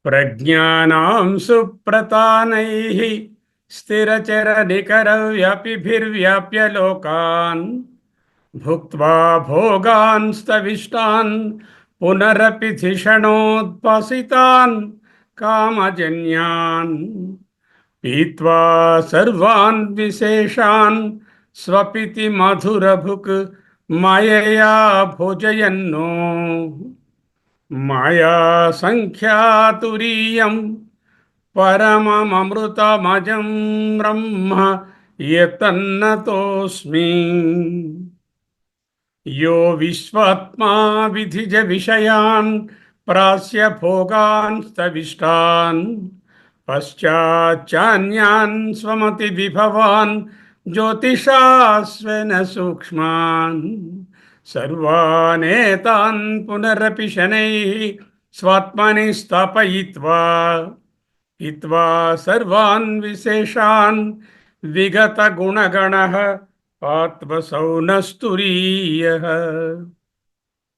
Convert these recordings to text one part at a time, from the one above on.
प्रज्ञानां सुप्रतानैः स्थिरचरनिकरव्यापिभिर्व्याप्य लोकान् भुक्त्वा भोगान् स्तविष्टान् पुनरपि धिषणोद्भासितान् कामजन्यान् पीत्वा सर्वान् विशेषान् स्वपिति मधुरभुक् मायया भोजयन्नो माया संख्यातुरीयं परममृतमजं ब्रह्म यतन्नतोऽस्मि यो विश्वात्मा विधिज विषयान् प्रास्य भोगान् स्तविष्टान् पश्चाच्चान्यान् स्वमति विभवान् ज्योतिषास्वेन सूक्ष्मान् सर्वानेतान् पुनरपि शनैः स्वात्मनि स्थापयित्वा हित्वा सर्वान् विशेषान् विगतगुणगणः आत्मसौनस्तुरीयः।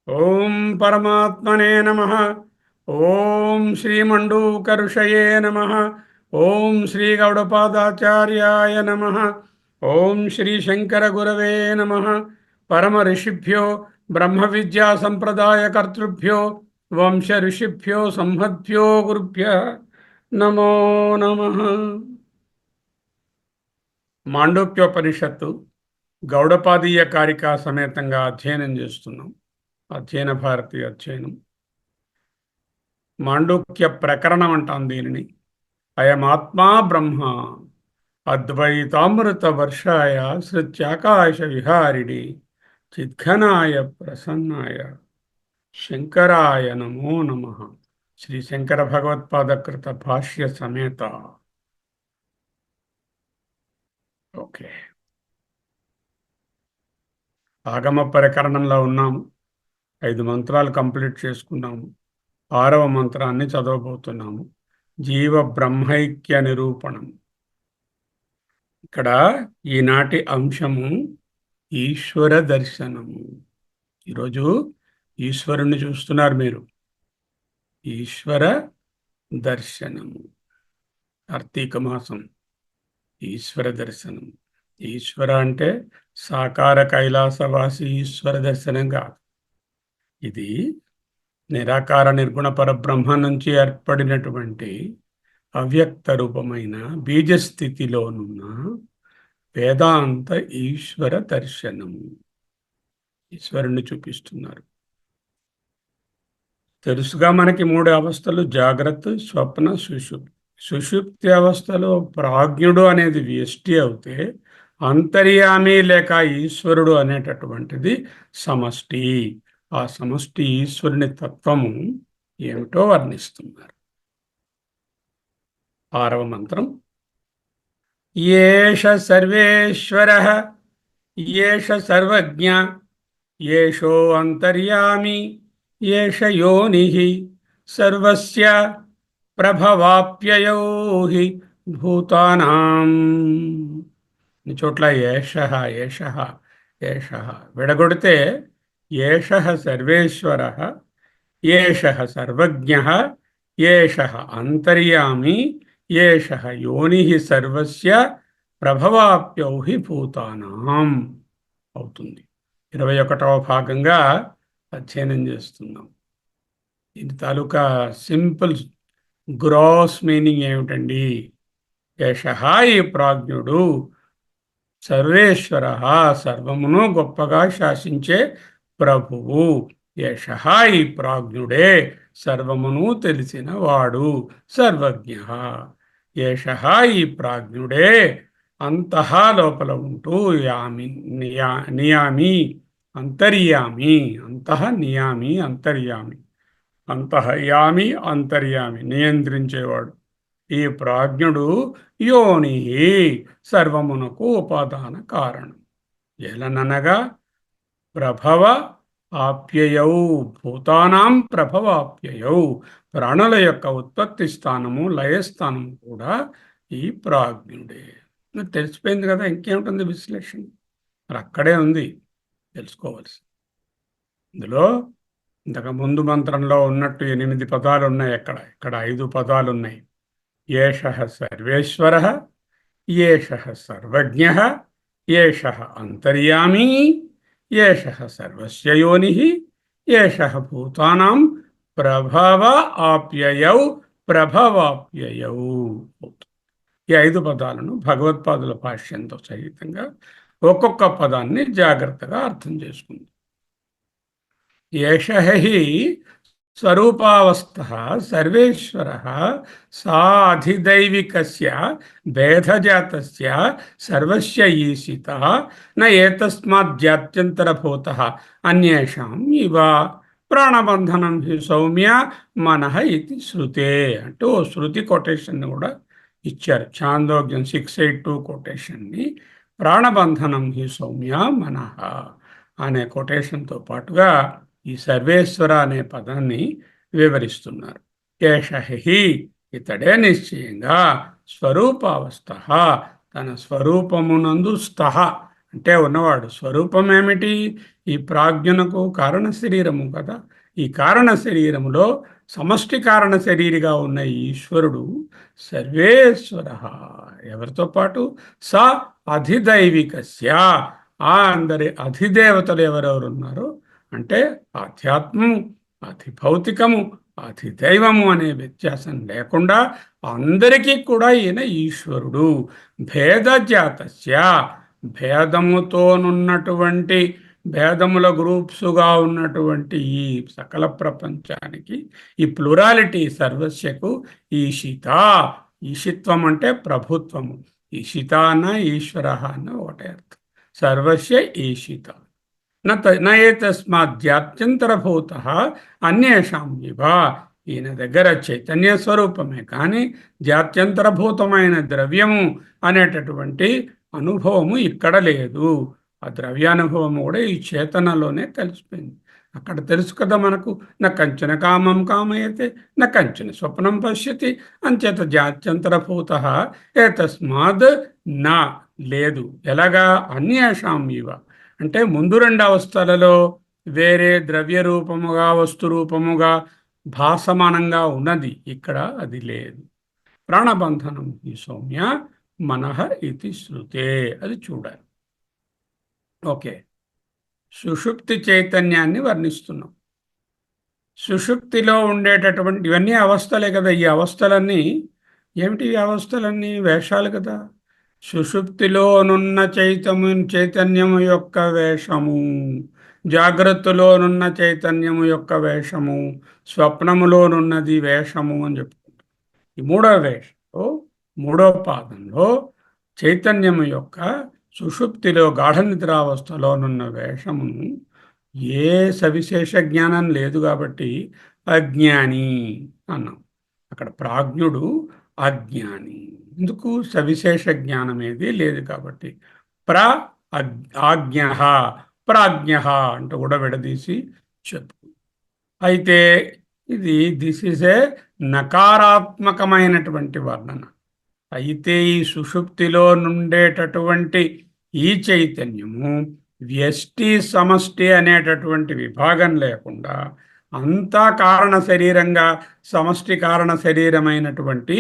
ओम परमात्मने नमः। ओम श्रीमण्डूकऋषये नमः। ओम श्रीगौडपादाचार्याय नमः। ओम श्रीशङ्करगुरवे नमः। परम ऋषिभ्यो ब्रह्म विद्या संप्रदाय कर्तृभ्यो वंश ऋषिभ्यो संहद्भ्यो गुरुभ्यः नमो नमः। మాండూక్యోపనిషత్తు గౌడపాదీయ కారికా సమేతంగా అధ్యయనం చేస్తున్నాం. అధ్యయన భారతి అధ్యయనం మాండూక్య ప్రకరణం అంటాం దీనిని. అయమాత్మా బ్రహ్మ అద్వైతామృత వర్షాయ సృత్యాకాశ విహారిణి చిద్ఘనాయ ప్రసన్నాయ శంకరాయ నమో నమః. శ్రీ శంకర భగవత్పాదకృత భాష్య సమేత. ఓకే, ఆగమ ప్రకరణంలో ఉన్నాము. 5 మంత్రాలు కంప్లీట్ చేసుకున్నాము. 6వ మంత్రాన్ని చదవబోతున్నాము. జీవ బ్రహ్మైక్య నిరూపణం. ఇక్కడ ఈనాటి అంశము ఈశ్వర దర్శనము. ఈరోజు ఈశ్వరుణ్ణి చూస్తున్నారు మీరు. ఈశ్వర దర్శనము, కార్తీక మాసం ఈశ్వర దర్శనం. ఈశ్వర అంటే సాకార కైలాసవాసి ఈశ్వర దర్శనం కాదు. ఇది నిరాకార నిర్గుణ పరబ్రహ్మ నుంచి ఏర్పడినటువంటి అవ్యక్త రూపమైన బీజస్థితిలోనున్న వేదాంత ఈశ్వర దర్శనము. ఈశ్వరుణ్ణి చూపిస్తున్నారు. తెలుసుగా మనకి 3 అవస్థలు: జాగ్రత్త, స్వప్న, సుషుప్తి. సుషుప్తి అవస్థలో ప్రాజ్ఞుడు అనేది వ్యష్టి అవుతే అంతర్యామి లేక ఈశ్వరుడు అనేటటువంటిది సమష్టి. ఆ సమష్టి ఈశ్వరుని తత్వము ఏమిటో వర్ణిస్తున్నారు. 6వ మంత్రం. ఏష సర్వేశ్వరః ఏష సర్వజ్ఞ ఏషో అంతర్యామి ఏష యోనిః సర్వస్య ప్రభవాప్యయో హి భూతానాం. ఈ చోట్ల ఏషః ఏషః ఏషః విడగొడితే ఏషః సర్వేశ్వరః ఏషః సర్వజ్ఞః ఏషః అంతర్యామి ఏషః యోనిః సర్వస్య ప్రభవాప్యౌ హి భూతానాం అవుతుంది. 21వ భాగంగా అధ్యయనం చేస్తున్నాం. దీని తాలూకా సింపుల్ గ్రాస్ మీనింగ్ ఏమిటండి? యశః ఈ ప్రాజ్ఞుడు, సర్వేశ్వర సర్వమును గొప్పగా శాసించే ప్రభువు. యశః ఈ ప్రాజ్ఞుడే, సర్వమును తెలిసిన వాడు, సర్వజ్ఞ. యశః ఈ ప్రాజ్ఞుడే అంతః లోపల ఉంటూ యామి నియామి అంతర్యామి, అంతః నియామి అంతర్యామి, అంతఃయామి అంతర్యామి నియంత్రించేవాడు. ఈ ప్రాజ్ఞుడు యోని సర్వమునకు ఉపాదాన కారణం. ఎలననగా ప్రభవ ఆప్యయౌ, భూతానాం ప్రభవాప్యయౌ, ప్రాణుల యొక్క ఉత్పత్తి స్థానము లయస్థానము కూడా ఈ ప్రాజ్ఞుడే. నాకు తెలిసిపోయింది కదా, ఇంకేముంటుంది విశ్లేషణ? మరి అక్కడే ఉంది తెలుసుకోవాల్సి. ఇందులో ఇంతకు ముందు మంత్రంలో ఉన్నట్టు 8 పదాలు ఉన్నాయి. ఇక్కడ 5 పదాలు ఉన్నాయి. ఏషః సర్వేశ్వరః, ఏషః సర్వజ్ఞః, ఏషః అంతర్యామి, ఏషః సర్వస్య యోనిః, ఏషః భూతానాం ప్రభవ ఆప్యయౌ, ప్రభవాప్యయౌ. ఈ 5 పదాలను భగవత్పాదుల భాష్యంతో సహితంగా ఒక్కొక్క పదాన్ని జాగ్రత్తగా అర్థం చేసుకుంది. ఏషః హి స్వరూపావస్థః సర్వేశ్వరః సాధిదైవికస్య భేదజాతస్య సర్వస్య ఈశితః న ఏతస్మాద్జాత్యంతరభూతః అన్యేషాం ఇవ ప్రాణబంధనం హి సౌమ్య మనః ఇది శృతే అంటూ శృతి కొటేషన్ని కూడా ఇచ్చారు. ఛాందోగ్యం 682 కొటేషన్ని ప్రాణబంధనం హి సౌమ్య మనః అనే కొటేషన్తో పాటుగా ఈ సర్వేశ్వర అనే పదాన్ని వివరిస్తున్నారు. ఏషహి ఇతడే నిశ్చయంగా స్వరూపావస్థ, తన స్వరూపమునందు స్థః అంటే ఉన్నవాడు. స్వరూపం ఏమిటి? ఈ ప్రాజ్ఞునకు కారణ శరీరము కదా. ఈ కారణ శరీరములో సమష్టి కారణ శరీరిగా ఉన్న ఈశ్వరుడు సర్వేశ్వర. ఎవరితో పాటు? స అధిదైవికస్య, ఆ అందరి అధిదేవతలు ఎవరెవరు ఉన్నారో అంటే ఆధ్యాత్మము, అధిభౌతికము, అధిదైవము అనే వ్యత్యాసం లేకుండా అందరికీ కూడా ఈయన ఈశ్వరుడు. భేదజాతస్య, భేదముతోనున్నటువంటి భేదముల గ్రూప్సుగా ఉన్నటువంటి ఈ సకల ప్రపంచానికి, ఈ ప్లూరాలిటీ సర్వస్యకు ఈశిత. ఈశిత్వం అంటే ప్రభుత్వము. ఈశిత అన్న ఈశ్వర అన్న ఒకటే అర్థం. సర్వస్య ఈశిత. నయేతస్మాద్యాత్యంతరభూతః అన్యేషాం ఇవ. ఈయన దగ్గర చైతన్య స్వరూపమే కానీ జాత్యంతరభూతమైన ద్రవ్యము అనేటటువంటి అనుభవము ఇక్కడ లేదు. ఆ ద్రవ్యానుభవము కూడా ఈ చేతనలోనే తెలిసిపోయింది. అక్కడ తెలుసు కదా మనకు, న కంచన కామం కామయతే న కంచన స్వప్నం పశ్యతి అంచేత జాత్యంతరభూతః ఏతస్మాద్ నా లేదు. ఎలాగా? అన్యేషాం ఇవ అంటే ముందు 2 అవస్థలలో వేరే ద్రవ్య రూపముగా వస్తు రూపముగా భాసమానంగా ఉన్నది, ఇక్కడ అది లేదు. ప్రాణబంధనం ఈ సౌమ్య మనః ఇది శృతే, అది చూడాలి. ఓకే, సుషుప్తి చైతన్యాన్ని వర్ణిస్తున్నాం. సుషుప్తిలో ఉండేటటువంటి ఇవన్నీ అవస్థలే కదా. ఈ అవస్థలన్నీ ఏమిటి? ఈ అవస్థలన్నీ వేషాలు కదా. సుషుప్తిలోనున్న చైతన్యము యొక్క వేషము, జాగ్రత్తలోనున్న చైతన్యము యొక్క వేషము, స్వప్నములోనున్నది వేషము అని చెప్పుకుంటాం. ఈ మూడో వేషంలో, మూడో పాదంలో చైతన్యము యొక్క సుషుప్తిలో గాఢ నిద్రావస్థలోనున్న వేషమును ఏ సవిశేష జ్ఞానం లేదు కాబట్టి అజ్ఞాని అన్నాం. అక్కడ ప్రాజ్ఞుడు అజ్ఞాని. ఎందుకు? సవిశేష జ్ఞానం ఏది లేదు కాబట్టి. ఆజ్ఞ ప్రాజ్ఞ అంటూ కూడా విడదీసి చెప్పు. అయితే దిస్ ఈజ్ ఏ నకారాత్మకమైనటువంటి వర్ణన. అయితే ఈ సుషుప్తిలో నుండేటటువంటి ఈ చైతన్యము వ్యష్టి సమష్టి అనేటటువంటి విభాగం లేకుండా అంతా కారణ శరీరంగా, సమష్టి కారణ శరీరమైనటువంటి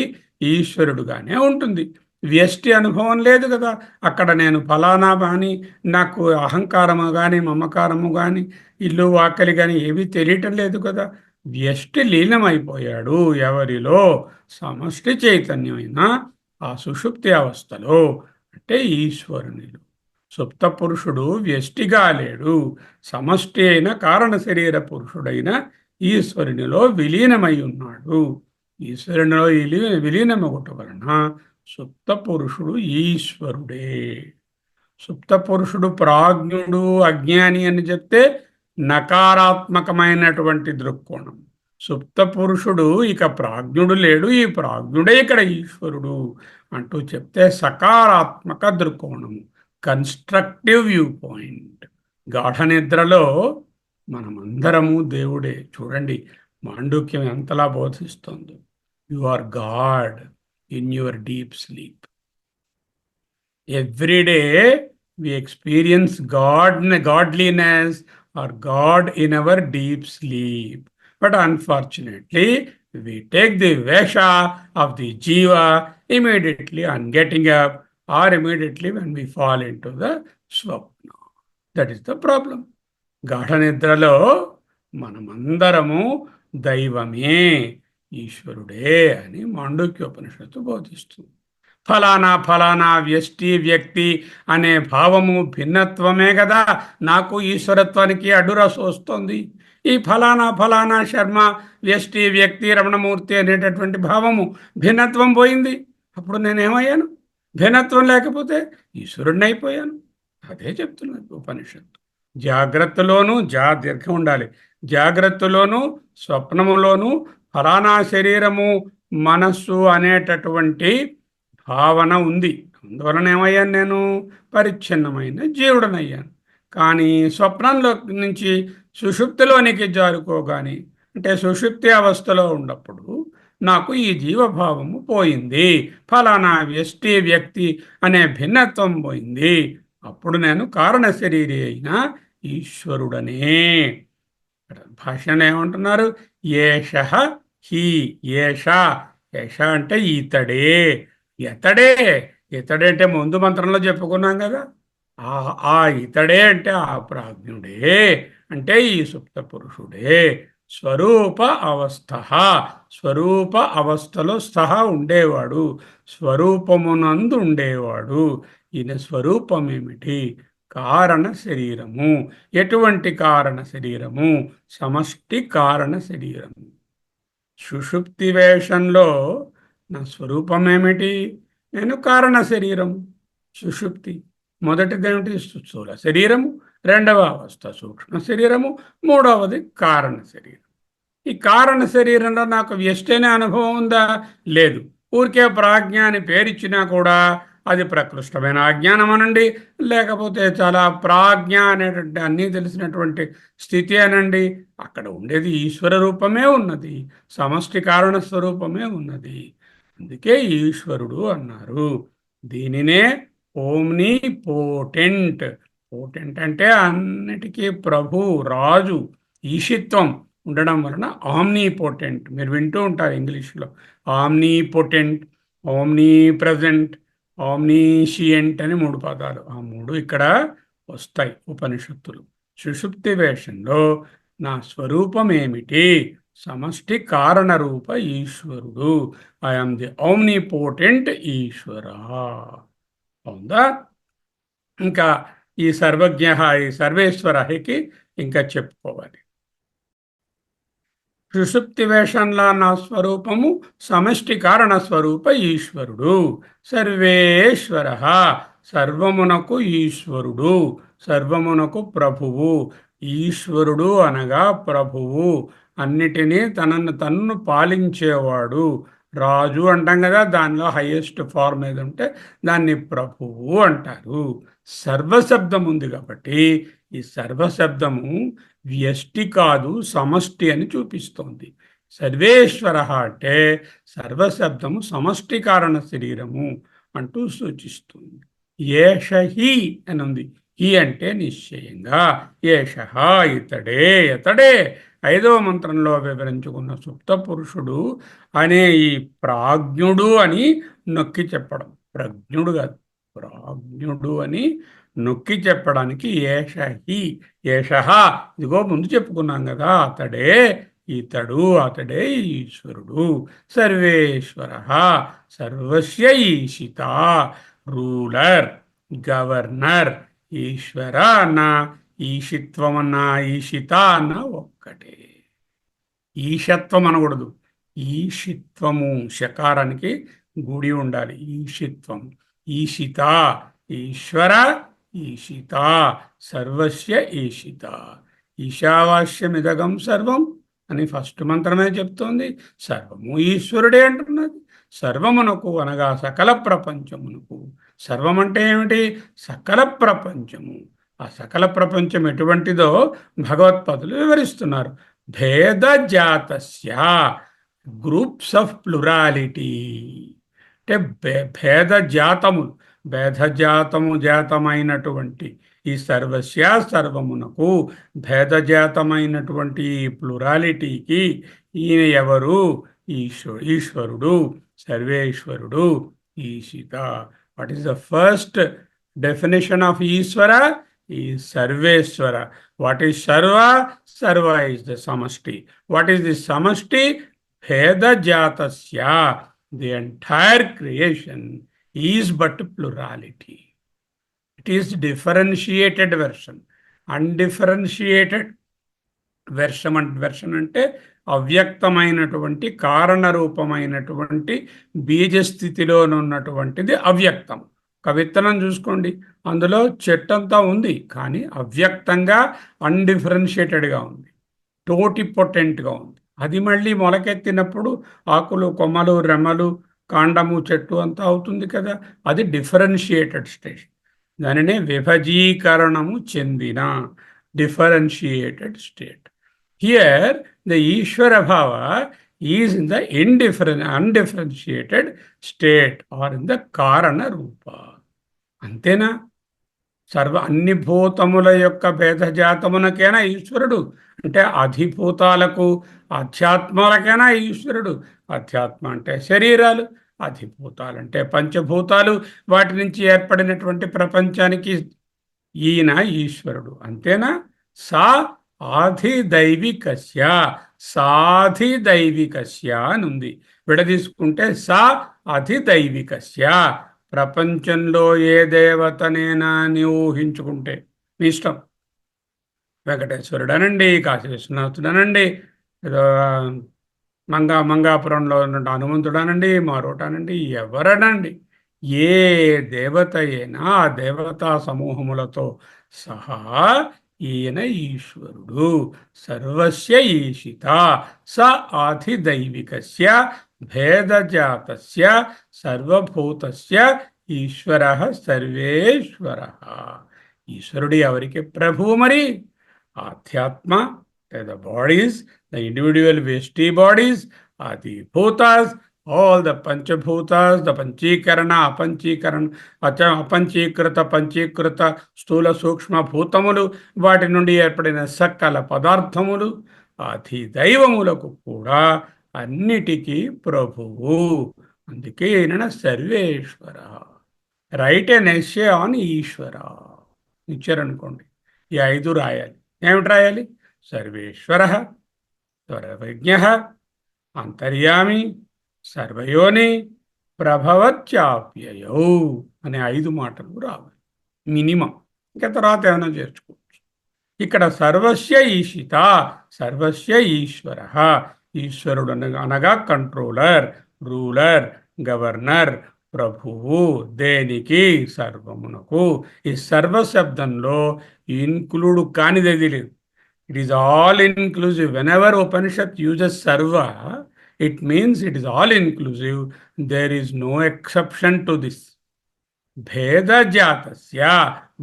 ఈశ్వరుడుగానే ఉంటుంది. వ్యష్టి అనుభవం లేదు కదా. అక్కడ నేను ఫలానా కానీ, నాకు అహంకారము కానీ, మమకారము కానీ, ఇల్లు వాకలి కానీ ఏమీ తెలియటం లేదు కదా. వ్యష్టి లీనమైపోయాడు ఎవరిలో? సమష్టి చైతన్యమైన ఆ సుషుప్తి అవస్థలో, అంటే ఈశ్వరునిలో. సుప్త పురుషుడు వ్యష్టిగా లేడు, సమష్టి అయిన కారణ శరీర పురుషుడైన ఈశ్వరునిలో విలీనమై ఉన్నాడు. ఈశ్వరునిలో విలీనమగుట వలన సుప్త పురుషుడు ఈశ్వరుడే. సుప్త పురుషుడు ప్రాజ్ఞుడు అజ్ఞాని అని చెప్తే నకారాత్మకమైనటువంటి దృక్కోణం. సుప్త పురుషుడు ఇక ప్రాజ్ఞుడు లేడు, ఈ ప్రాజ్ఞుడే ఇక్కడ ఈశ్వరుడు అంటూ చెప్తే సకారాత్మక దృక్కోణము, కన్స్ట్రక్టివ్ వ్యూ పాయింట్. గాఢ నిద్రలో మనమందరము దేవుడే. చూడండి మాండూక్యం ఎంతలా బోధిస్తుందో. You are God in your deep sleep. Every day we experience godliness or God in our deep sleep. But unfortunately, we take the vesha of the jiva immediately on getting up or immediately when we fall into the swapna. That is the problem. గాఢ నిద్రలో మనమందరము దైవమే, ఈశ్వరుడే అని మాండూక్యోపనిషత్తు బోధిస్తుంది. ఫలానా ఫలానా వ్యష్టి వ్యక్తి అనే భావము భిన్నత్వమే కదా నాకు ఈశ్వరత్వానికి అడ్డురస వస్తుంది. ఈ ఫలానా ఫలానా శర్మ వ్యష్టి వ్యక్తి రమణమూర్తి అనేటటువంటి భావము భిన్నత్వం పోయింది. అప్పుడు నేనేమయ్యాను? భిన్నత్వం లేకపోతే ఈశ్వరుడిని అయిపోయాను. అదే చెప్తున్నది ఉపనిషత్తు. జాగ్రత్తలోనూ దీర్ఘం ఉండాలి. జాగ్రత్తలోనూ స్వప్నములోనూ ఫలానా శరీరము మనస్సు అనేటటువంటి భావన ఉంది. అందువలన ఏమయ్యాను? నేను పరిచ్ఛిన్నమైన జీవుడనయ్యాను. కానీ స్వప్నంలో నుంచి సుషుప్తిలోనికి జారుకోగాని, అంటే సుషుప్తి అవస్థలో ఉన్నప్పుడు నాకు ఈ జీవభావము పోయింది, ఫలానా వ్యష్టి వ్యక్తి అనే భిన్నత్వం పోయింది. అప్పుడు నేను కారణ శరీరి అయిన ఈశ్వరుడనే. భాష్యంలో ఏమంటున్నారు? ఏష హి, ఏష, ఏష అంటే ఇతడే. ఇతడే అంటే ముందు మంత్రంలో చెప్పుకున్నాం కదా. ఆ ఇతడే అంటే ఆ ప్రాజ్ఞుడే, అంటే ఈ సుప్త పురుషుడే. స్వరూప అవస్థ, స్వరూప అవస్థలో సహా ఉండేవాడు, స్వరూపమునందు ఉండేవాడు. ఈయన స్వరూపం ఏమిటి? కారణ శరీరము. ఎటువంటి కారణ శరీరము? సమష్టి కారణ శరీరము. సుషుప్తి వేషంలో నా స్వరూపం ఏమిటి? నేను కారణ శరీరము. సుషుప్తి మొదటిదేమిటి? స్థూల శరీరము, రెండవ అవస్థ సూక్ష్మ శరీరము, మూడవది కారణ శరీరం. ఈ కారణ శరీరంలో నాకు వ్యష్టి అనే అనుభవం ఉందా? లేదు. ఊరికే ప్రాజ్ఞ అని పేరిచ్చినా కూడా అది ప్రకృష్టమైన అజ్ఞానం అనండి, లేకపోతే చాలా ప్రాజ్ఞ అనేటువంటి అన్నీ తెలిసినటువంటి స్థితి అనండి. అక్కడ ఉండేది ఈశ్వర రూపమే ఉన్నది, సమష్టి కారణ స్వరూపమే ఉన్నది. అందుకే ఈశ్వరుడు అన్నారు. దీనినే ఓమ్ని పోటెంట్. పోటెంట్ అంటే అన్నిటికీ ప్రభు, రాజు, ఈశిత్వం ఉండడం వలన ఆమ్నీ పోటెంట్. మీరు వింటూ ఉంటారు ఇంగ్లీష్లో omni potent, Omni present, omniscient అని 3 పదాలు. ఆ 3 ఇక్కడ వస్తాయి ఉపనిషత్తులు. సుషుప్తి వేషంలో నా స్వరూపం ఏమిటి? సమష్టి కారణ రూప ఈశ్వరుడు. ఐఎమ్ ది ఓమ్నిపోటెంట్ ఈశ్వర. అవుందా? ఇంకా ఈ సర్వజ్ఞ, ఈ సర్వేశ్వరకి ఇంకా చెప్పుకోవాలి. సుషుప్తి వేషంలో నా స్వరూపము సమష్టి కారణ స్వరూప ఈశ్వరుడు. సర్వేశ్వర, సర్వమునకు ఈశ్వరుడు, సర్వమునకు ప్రభువు. ఈశ్వరుడు అనగా ప్రభువు, అన్నిటినీ తన్ను పాలించేవాడు. రాజు అంటాం కదా, దానిలో హైయెస్ట్ ఫార్మ్ ఏది ఉంటే దాన్ని ప్రభువు అంటారు. సర్వశబ్దం ఉంది కాబట్టి ఈ సర్వశబ్దము వ్యష్టి కాదు, సమష్టి అని చూపిస్తోంది. సర్వేశ్వర అంటే సర్వశబ్దము సమష్టి కారణ శరీరము అంటూ సూచిస్తుంది. ఏషహి అని ఉంది. ఈ అంటే నిశ్చయంగా ఏష, ఇతడే 5వ మంత్రంలో వివరించుకున్న సుప్త పురుషుడు అనే ఈ ప్రాజ్ఞుడు అని నొక్కి చెప్పడం. ప్రజ్ఞుడు కాదు, ప్రాజ్ఞుడు అని నొక్కి చెప్పడానికి ఏషహి, ఏష, ఇదిగో ముందు చెప్పుకున్నాం కదా, అతడే ఇతడు అతడే ఈశ్వరుడు. సర్వేశ్వర సర్వస్య ఈశిత, రూలర్, గవర్నర్. ఈశ్వర అన్న, ఈశిత్వం అన్న, ఈశిత అన్న ఒక్కటే. ఈశత్వం అనకూడదు, ఈశిత్వము. శకారానికి గుడి ఉండాలి. ఈశిత్వం. ఈశిత, ఈశ్వర, ఈశిత, సర్వస్య ఈశిత. ఈశావాస్యమిదగం సర్వం అని ఫస్ట్ మంత్రమే చెప్తోంది. సర్వము ఈశ్వరుడే అంటున్నది. సర్వమునకు అనగా సకల ప్రపంచమునకు. సర్వం అంటే ఏమిటి? సకల ప్రపంచము. ఆ సకల ప్రపంచం ఎటువంటిదో భగవత్పాదులు వివరిస్తున్నారు. భేదజాతస్య, గ్రూప్స్ ఆఫ్ ప్లురాలిటీ అంటే భేదజాతములు, జాతమైనటువంటి ఈ సర్వస్య సర్వమునకు భేదజాతమైనటువంటి ప్లురాలిటీకి ఈయన ఎవరు? ఈశ్వరుడు, సర్వేశ్వరుడు, ఈశిత. What is the first definition of Ishwara? ఈ సర్వేశ్వర. వాట్ ఈస్ సర్వ? సర్వ ఈస్ ద సమష్టి. వాట్ ఈస్ ది సమష్టి? భేదజాతస్య. The entire creation is but plurality. It is differentiated version. Undifferentiated version అంటే అవ్యక్తమైనటువంటి కారణరూపమైనటువంటి బీజస్థితిలోనున్నటువంటిది అవ్యక్తం. ఒక విత్తనం చూసుకోండి, అందులో చెట్టంతా ఉంది, కానీ అవ్యక్తంగా అన్డిఫరెన్షియేటెడ్గా ఉంది, టోటిపొటెంట్గా ఉంది. అది మళ్ళీ మొలకెత్తినప్పుడు ఆకులు, కొమ్మలు, రెమ్మలు, కాండము, చెట్టు అంతా అవుతుంది కదా. అది డిఫరెన్షియేటెడ్ స్టేజ్. దానినే విభజీకరణము చెందిన డిఫరెన్షియేటెడ్ స్టేట్. హియర్ ద ఈశ్వర భావ is in the undifferentiated state or in the కారణ రూప. అంతేనా? అన్ని భూతముల యొక్క భేదజాతమునకైనా ఈశ్వరుడు అంటే అధిభూతాలకు, అధ్యాత్మాలకైనా ఈశ్వరుడు. అధ్యాత్మ అంటే శరీరాలు, అధిభూతాలంటే పంచభూతాలు, వాటి నుంచి ఏర్పడినటువంటి ప్రపంచానికి ఈయన ఈశ్వరుడు. అంతేనా? సా ఆధిదైవికస్య, సాధిదైవికస్య అని ఉంది. విడదీసుకుంటే సా అధిదైవికస్య. ప్రపంచంలో ఏ దేవతనైనా నీవు ఊహించుకుంటే మీ ఇష్టం. వెంకటేశ్వరుడనండి, కాశీ విశ్వనాథుడనండి, మంగాపురంలో ఉన్న హనుమంతుడనండి, మారోటానండి, ఎవరనండి, ఏ దేవత అయినా ఆ దేవతా సమూహములతో సహా ఈయన ఈశ్వరుడు. సర్వస్య ఈశిత స ఆధిదైవికస్య భేదజాతస్య సర్వభూతస్య ఈశ్వర సర్వేశ్వర. ఈశ్వరుడు ఎవరికి ప్రభువు? మరి ఆధ్యాత్మ, ద బాడీస్, ద ఇండివిడ్యువల్ వేస్టీ బాడీస్, ఆది భూతాస్, all the panchabhutas, the panchీకరణ, అపంచీకృత, పంచీకృత, స్థూల సూక్ష్మ భూతములు, వాటి నుండి ఏర్పడిన సకల పదార్థములు, అధిదైవములకు కూడా అన్నిటికీ ప్రభువు. అందుకే ఈయన సర్వేశ్వర. రైట్ ఎన్ ఎస్సే ఆన్ ఈశ్వర ఇచ్చారనుకోండి, ఈ 5 రాయాలి. ఏమిటి రాయాలి? సర్వేశ్వర, సర్వజ్ఞ, అంతర్యామి, సర్వయోని, ప్రభవత్యాప్యయౌ అనే 5 మాటలు రావాలి మినిమం. ఇంకా తర్వాత ఏమైనా చేర్చుకోవచ్చు. ఇక్కడ సర్వస్య ఈశిత, సర్వస్య ఈశ్వర. ఈశ్వరుడు అనగా కంట్రోలర్, రూలర్, గవర్నర్, ప్రభువు. దేనికి? సర్వమునకు. ఈ సర్వ శబ్దంలో ఇన్క్లూడ్ కానిది లేదు. It is all inclusive. Whenever Upanishad uses సర్వ, it means it is all inclusive. There is no exception to this. భేదజాతస్య,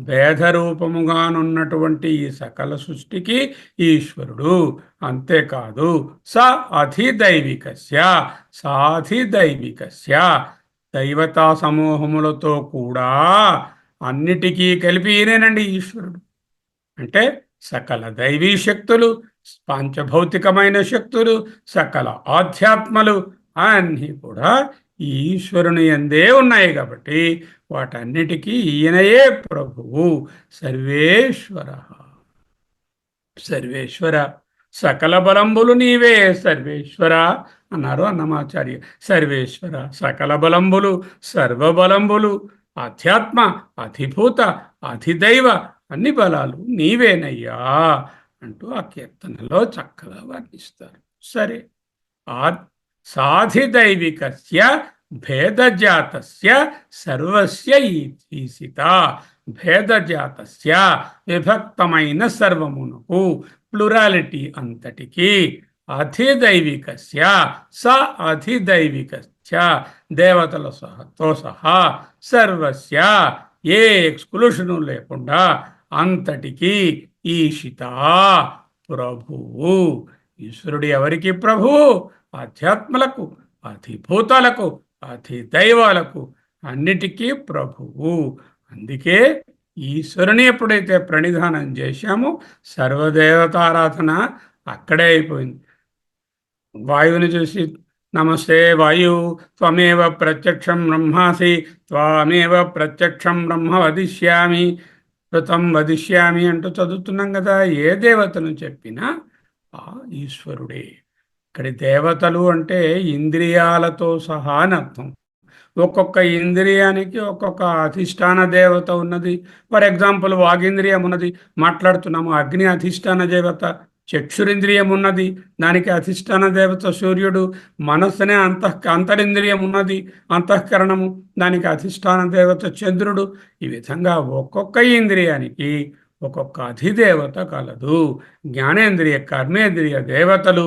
భేదరూపముగానున్నటువంటి ఈ సకల సృష్టికి ఈశ్వరుడు. అంతేకాదు స అధిదైవికస్య, సాధిదైవికస్య, దైవతా సమూహములతో కూడా అన్నిటికీ కలిపి ఈయనేనండి ఈశ్వరుడు. అంటే సకల దైవీ శక్తులు, పంచభౌతికమైన శక్తులు, సకల ఆధ్యాత్మలు అన్నీ కూడా ఈశ్వరుని యందే ఉన్నాయి. కాబట్టి వాటన్నిటికీ ఈయనయే ప్రభువు. సర్వేశ్వర. సర్వేశ్వర సకల బలంబులు నీవే సర్వేశ్వర అన్నారు అన్నమాచార్య. సర్వేశ్వర, సకల బలంబులు, సర్వబలంబులు, ఆధ్యాత్మ, అధిభూత, అధిదైవ అన్ని బలాలు నీవేనయ్యా అంటూ ఆ కీర్తనలో చక్కగా వర్ణిస్తారు. సరే, ఆ సాధిదైవికస్య భేదజాతస్య సర్వస్య ఈశిత. భేదజాతస్య విభక్తమైన సర్వమునకు, ప్లురాలిటీ అంతటికి, అధిదైవికస్య స అధిదైవికస్య దేవతల సహతో సహా, సర్వస్య ఏ ఎక్స్క్లూషను లేకుండా అంతటికి ఈశిత ప్రభువు. ఈశ్వరుడు ఎవరికి ప్రభువు? ఆధ్యాత్మలకు, అధిభూతాలకు, అధిదైవాలకు అన్నిటికీ ప్రభువు. అందుకే ఈశ్వరుని ఎప్పుడైతే ప్రణిధానం చేశామో సర్వదేవతారాధన అక్కడే అయిపోయింది. వాయువుని చూసి నమస్తే వాయు త్వమేవ ప్రత్యక్షం బ్రహ్మాసి త్వమేవ ప్రత్యక్షం బ్రహ్మ వదిష్యామి ఋతం వదిష్యామి అంటూ చదువుతున్నాం కదా. ఏ దేవతను చెప్పినా ఆ ఈశ్వరుడే. ఇక్కడి దేవతలు అంటే ఇంద్రియాలతో సహా అని అర్థం. ఒక్కొక్క ఇంద్రియానికి ఒక్కొక్క అధిష్టాన దేవత ఉన్నది. ఫర్ ఎగ్జాంపుల్ వాగింద్రియం ఉన్నది, మాట్లాడుతున్నాము, అగ్ని అధిష్టాన దేవత. చక్షురింద్రియం ఉన్నది, దానికి అధిష్టాన దేవత సూర్యుడు. మనస్సునే అంతరింద్రియం ఉన్నది, అంతఃకరణము, దానికి అధిష్టాన దేవత చంద్రుడు. ఈ విధంగా ఒక్కొక్క ఇంద్రియానికి ఒక్కొక్క అధిదేవత కలదు. జ్ఞానేంద్రియ, కర్మేంద్రియ దేవతలు.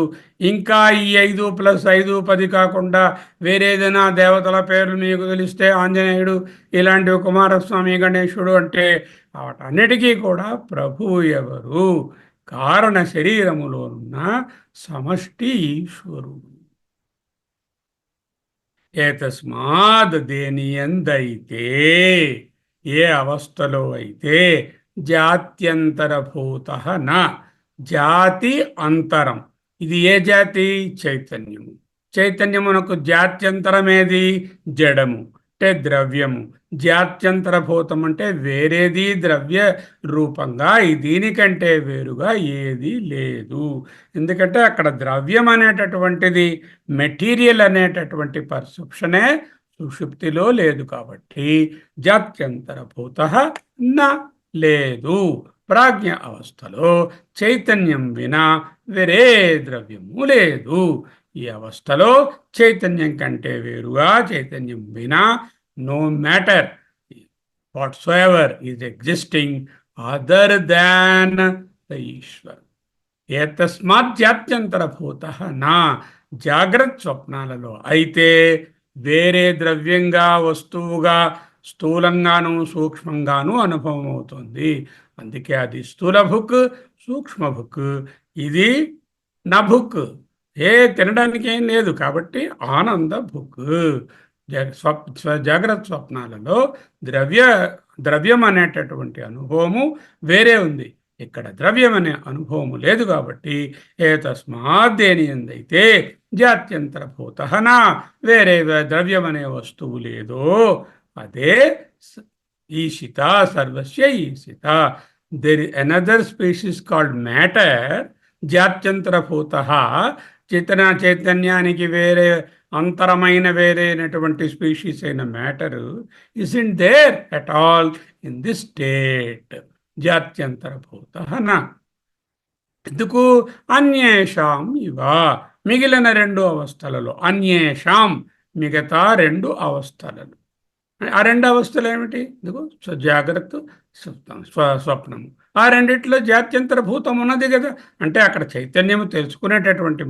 ఇంకా ఈ 5 + 5 10 కాకుండా వేరేదైనా దేవతల పేర్లు మీకు తెలిస్తే ఆంజనేయుడు, ఇలాంటివి కుమారస్వామి, గణేశుడు అంటే వాటన్నిటికీ కూడా ప్రభువు ఎవరు? కారణ శరీరములో ఉన్న సమష్టి ఈశ్వరుడు. ఏతస్మాద్ దేనియందైతే, ఏ అవస్థలో అయితే జాత్యంతరభూత నా, జాతి అంతరం. ఇది ఏ జాతి? చైతన్యము. చైతన్యమునకు జాత్యంతరమేది? జడము అంటే ద్రవ్యము. జాత్యంతరభూతం అంటే వేరేది ద్రవ్య రూపంగా దీనికంటే వేరుగా ఏది లేదు. ఎందుకంటే అక్కడ ద్రవ్యం అనేటటువంటిది, మెటీరియల్ అనేటటువంటి పర్సెప్షనే సుషుప్తిలో లేదు. కాబట్టి జాత్యంతరభూత నా లేదు. ప్రాజ్ఞ అవస్థలో చైతన్యం వినా వేరే ద్రవ్యము లేదు. ఈ అవస్థలో చైతన్యం కంటే వేరుగా, చైతన్యం వినా no matter whatsoever is existing other than the Ishwar. ఏతస్మాత్ జాత్యంతరభూత నా, జాగ్రత్త స్వప్నాలలో అయితే వేరే ద్రవ్యంగా, వస్తువుగా, స్థూలంగాను సూక్ష్మంగాను అనుభవం అవుతుంది. అందుకే అది స్థూల భుక్, సూక్ష్మ భుక్. ఇది నభుక్, తినడానికి ఏం లేదు. కాబట్టి ఆనంద భుక్. జాగ్రత్త స్వప్నాలలో ద్రవ్యం అనేటటువంటి అనుభవము వేరే ఉంది. ఇక్కడ ద్రవ్యం అనే అనుభవము లేదు. కాబట్టి ఏతస్మాత్ దేనియందైతే జాత్యంతరభూత నా, వేరే ద్రవ్యం అనే వస్తువు లేదో అదే ఈశిత, సర్వస్య ఈశిత. There is another species called matter. జాత్యంతరభూత చైతన్యానికి వేరే అంతరమైన వేరైనటువంటి స్పీషీస్ అయిన matter is in there at all in this state. జాత్యంతరభూత నా. ఎందుకు? అన్యేషాం ఇవ, మిగిలిన 2 అవస్థలలో. అన్యేషాం మిగతా 2 అవస్థలలో. ఆ 2 అవస్థలు ఏమిటి? ఇదిగో జాగ్రత్త, స్వప్నము. ఆ రెండిట్లో జాత్యంతర భూతం ఉన్నది కదా. అంటే అక్కడ చైతన్యము, తెలుసుకునేటటువంటి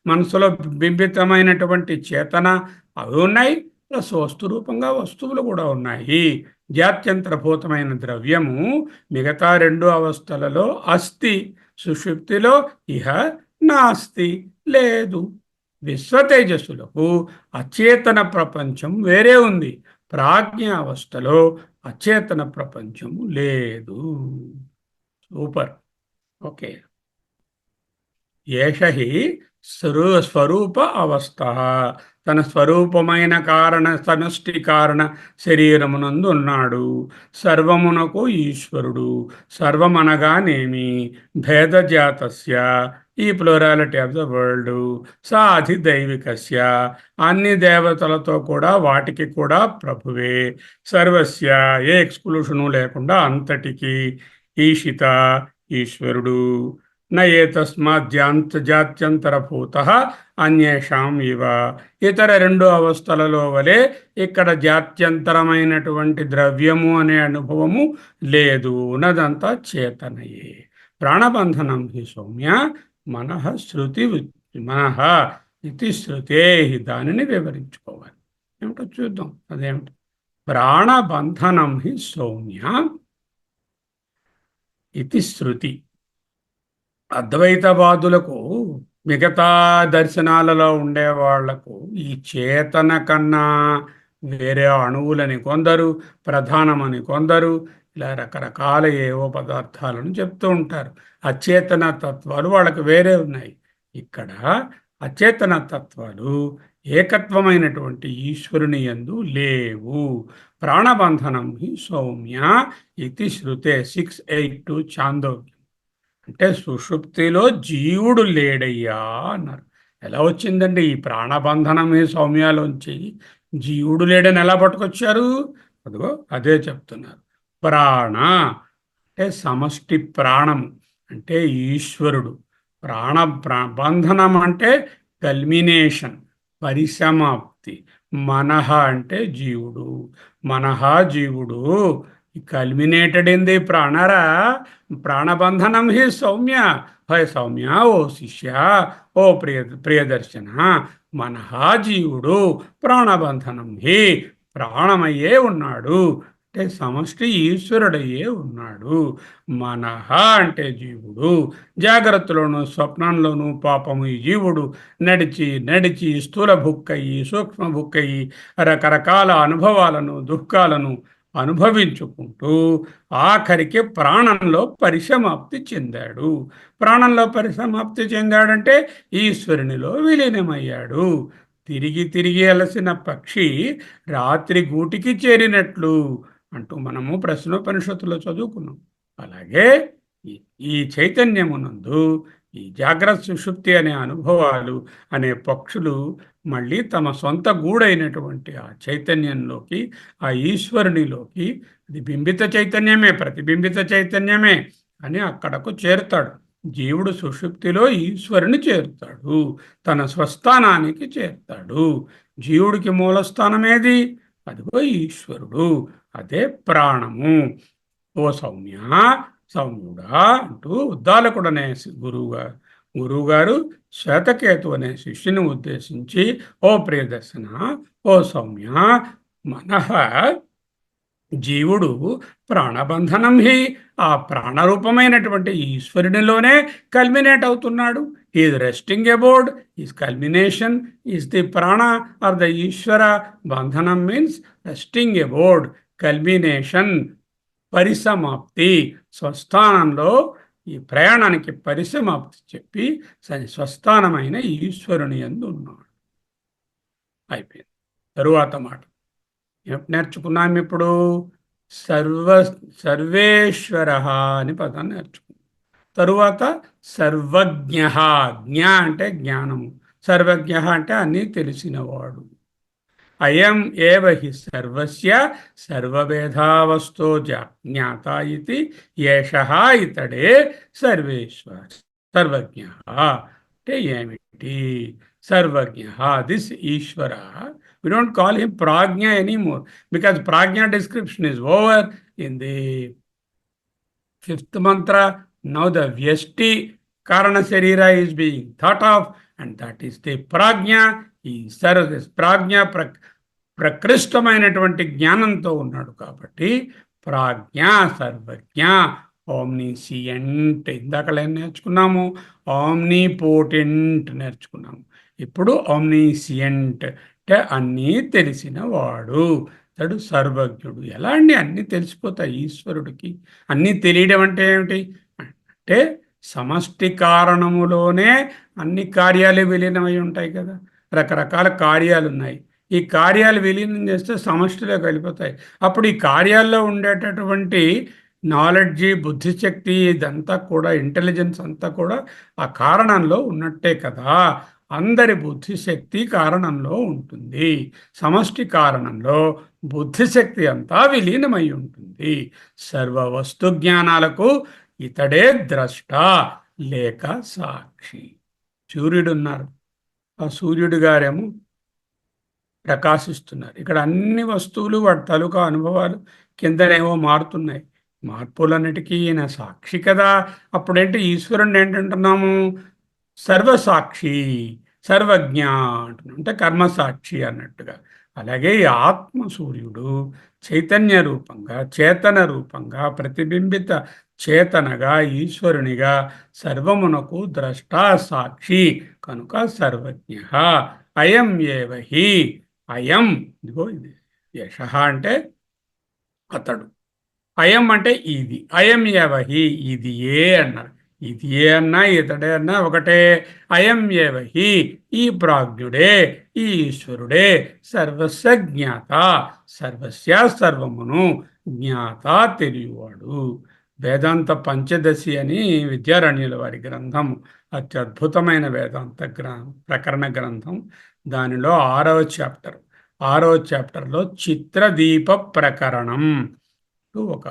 మనస్సులో బింబితమైనటువంటి చేతన అవి ఉన్నాయి. ప్లస్ వస్తు రూపంగా వస్తువులు కూడా ఉన్నాయి. జాత్యంతరభూతమైన ద్రవ్యము మిగతా 2 అవస్థలలో అస్తి. సుషుప్తిలో ఇహ నాస్తి, లేదు. విశ్వతేజస్సులకు అచేతన ప్రపంచం వేరే ఉంది. ప్రాజ్ఞ అవస్థలో అచేతన ప్రపంచము లేదు. సూపర్. ఓకే. ఏషహి స్వరూప అవస్థ, తన స్వరూపమైన కారణ, సమష్టి కారణ శరీరమునందు ఉన్నాడు. సర్వమునకు ఈశ్వరుడు. సర్వమనగానేమి? భేదజాతస్య ఈ ప్లూరాలిటీ ఆఫ్ ద వరల్డ్. సా అధిదైవికస్య, అన్ని దేవతలతో కూడా వాటికి కూడా ప్రభువే. సర్వస్య, ఏ ఎక్స్క్లూషను లేకుండా అంతటికి. ఈషిత, ఈశ్వరుడు. నయే తస్మాత్ జాత్యంతరభూత అన్యేషాం ఇవ, ఇతర రెండు అవస్థలలో వలె ఇక్కడ జాత్యంతరమైనటువంటి ద్రవ్యము అనే అనుభవము లేదు. ఉన్నదంతా చేతనయే. ప్రాణబంధనం హి సౌమ్య మనః శృతి మనః ఇది శృతే, దానిని వివరించుకోవాలి. ఏమిటో చూద్దాం. అదేమిటి? ప్రాణబంధనం హి సౌమ్య ఇది శృతి. అద్వైతవాదులకు, మిగతా దర్శనాలలో ఉండే వాళ్లకు ఈ చేతన కన్నా వేరే అణువులని కొందరు, ప్రధానమని కొందరు, ఇలా రకరకాల ఏవో పదార్థాలను చెప్తూ ఉంటారు. అచేతన తత్వాలు వాళ్ళకి వేరే ఉన్నాయి. ఇక్కడ అచేతన తత్వాలు ఏకత్వమైనటువంటి ఈశ్వరుని యందు లేవు. ప్రాణబంధనం హి సౌమ్య ఇది శృతే 6:8 చాందోగ్యం. అంటే సుషుప్తిలో జీవుడు లేడయ్యా అన్నారు. ఎలా వచ్చిందండి ఈ ప్రాణబంధనం ఈ సౌమ్యాలోంచి? జీవుడు లేడని ఎలా పట్టుకొచ్చారు? అదిగో అదే చెప్తున్నారు. ప్రాణ అంటే సమష్టి ప్రాణము, అంటే ఈశ్వరుడు. బంధనం అంటే కల్మినేషన్, పరిసమాప్తి. మనహ అంటే జీవుడు. మనహ జీవుడు. కల్మినేటెడ్ ఇన్ ది ప్రాణరా. ప్రాణబంధనం హి సౌమ్య. హే సౌమ్య, ఓ శిష్య, ఓ ప్రియదర్శన, మనహ జీవుడు, ప్రాణబంధనం హి ప్రాణమయ్యే ఉన్నాడు, అంటే సమష్టి ఈశ్వరుడయ్యే ఉన్నాడు. మనహ అంటే జీవుడు. జాగ్రత్తలోను స్వప్నంలోను పాపము ఈ జీవుడు నడిచి నడిచి స్థూల భుక్కయి సూక్ష్మ భుక్కయి రకరకాల అనుభవాలను దుఃఖాలను అనుభవించుకుంటూ ఆఖరికి ప్రాణంలో పరిసమాప్తి చెందాడు. ప్రాణంలో పరిసమాప్తి చెందాడంటే ఈశ్వరునిలో విలీనమయ్యాడు. తిరిగి తిరిగి అలసిన పక్షి రాత్రి గూటికి చేరినట్లు అంటూ మనము ప్రశ్నోపనిషత్తులో చదువుకున్నాం. అలాగే ఈ చైతన్యమునందు ఈ జాగ్రత్త సుషుప్తి అనే అనుభవాలు అనే పక్షులు మళ్ళీ తమ సొంత గూడైనటువంటి ఆ చైతన్యంలోకి, ఆ ఈశ్వరునిలోకి, అది బింబిత చైతన్యమే, ప్రతిబింబిత చైతన్యమే అని అక్కడకు చేరుతాడు. జీవుడు సుషుప్తిలో ఈశ్వరుని చేరుతాడు, తన స్వస్థానానికి చేరుతాడు. జీవుడికి మూలస్థానమేది? అదిగో ఈశ్వరుడు, అదే ప్రాణము. ఓ సౌమ్య, సౌమ్యుడా అంటూ ఉద్దాలకుడనే గురువుగారు శ్వేతకేతు అనే శిష్యుని ఉద్దేశించి, ఓ ప్రియదర్శన, ఓ సౌమ్య, మనః జీవుడు ప్రాణబంధనం హి, ఆ ప్రాణరూపమైనటువంటి ఈశ్వరునిలోనే కల్మినేట్ అవుతున్నాడు. Is resting about, is culmination is the ప్రాణ ఆర్ ద ఈశ్వర. బంధనం మీన్స్ రెస్టింగ్ అబౌట్, కల్మినేషన్, పరిసమాప్తి. స్వస్థానంలో ఈ ప్రయాణానికి పరిసమాప్తి చెప్పి స్వస్థానమైన ఈశ్వరుని యందు ఉన్నాడు. అయిపోయింది. తరువాత మాట నేర్చుకున్నాం. ఇప్పుడు సర్వేశ్వర అని పదాన్ని నేర్చుకున్నాం. తరువాత సర్వజ్ఞ. జ్ఞ అంటే జ్ఞానము, సర్వజ్ఞ అంటే అన్నీ తెలిసినవాడు. అయం ఏవ హి సర్వస్య సర్వభేదావస్థో జ్ఞాత ఇది ఏషః, ఇతడే సర్వేశ్వర సర్వజ్ఞ. అంటే ఏమిటి సర్వజ్ఞ? This Ishwara. We don't call him Prajna anymore, because Prajna description is over in the 5th mantra. Now the Vyashti Karana Sharira is being thought of, and that is the Prajna. ఈ ప్రాజ్ఞ ప్రకృష్టమైనటువంటి జ్ఞానంతో ఉన్నాడు కాబట్టి ప్రాజ్ఞ సర్వజ్ఞ. ఆమ్నిసియంట్ ఇందాకలే నేర్చుకున్నాము, ఆమ్నిపోటెంట్ నేర్చుకున్నాము. ఇప్పుడు ఆమ్నిసియంట్ అంటే అన్నీ తెలిసిన వాడు, అతడు సర్వజ్ఞుడు. ఎలా అండి అన్నీ తెలిసిపోతాయి ఈశ్వరుడికి? అన్నీ తెలియడం అంటే ఏమిటి అంటే సమష్టి కారణములోనే అన్ని కార్యాలు విలీనమై ఉంటాయి కదా. రకరకాల కార్యాలు ఉన్నాయి. ఈ కార్యాలు విలీనం చేస్తే సమష్టిలోకి వెళ్ళిపోతాయి. అప్పుడు ఈ కార్యాల్లో ఉండేటటువంటి నాలెడ్జి, బుద్ధిశక్తి ఇదంతా కూడా, ఇంటెలిజెన్స్ అంతా కూడా ఆ కారణంలో ఉన్నట్టే కదా. అందరి బుద్ధిశక్తి కారణంలో ఉంటుంది. సమష్టి కారణంలో బుద్ధిశక్తి అంతా విలీనమై ఉంటుంది. సర్వ వస్తు జ్ఞానాలకు ఇతడే ద్రష్ట లేక సాక్షి. సూర్యుడున్నారు. ఆ సూర్యుడు గారేమో ప్రకాశిస్తున్నారు. ఇక్కడ అన్ని వస్తువులు వాటి తాలూకా అనుభవాలు కిందనేవో మారుతున్నాయి. మార్పులన్నిటికీ ఈయన సాక్షి కదా. అప్పుడేంటి ఈశ్వరుణ్ణి ఏంటంటున్నాము? సర్వసాక్షి, సర్వజ్ఞ అంటున్నాం. అంటే కర్మసాక్షి అన్నట్టుగా. అలాగే ఈ ఆత్మ సూర్యుడు చైతన్య రూపంగా, చేతన రూపంగా, ప్రతిబింబిత చేతనగా, ఈశ్వరునిగా సర్వమునకు ద్రష్ట సాక్షి కనుక సర్వజ్ఞ. అయం ఏవహి, అయం, ఇదిగో ఇది. యశ అంటే అతడు, అయం అంటే ఇది. అయం ఏవహి, ఇది ఏ అన్నారు. ఇది ఏ అన్నా ఇతడే అన్నా ఒకటే. అయం ఏవహి, ఈ ప్రాజ్ఞుడే, ఈ ఈశ్వరుడే సర్వస్య జ్ఞాత, సర్వస్య సర్వమును జ్ఞాత తెలియవాడు. వేదాంత పంచదశి అని విద్యారణ్యుల వారి గ్రంథం, అత్యద్భుతమైన వేదాంత ప్రకరణ గ్రంథం. దానిలో 6వ చాప్టర్, 6వ చాప్టర్లో చిత్రదీప ప్రకరణం ఒక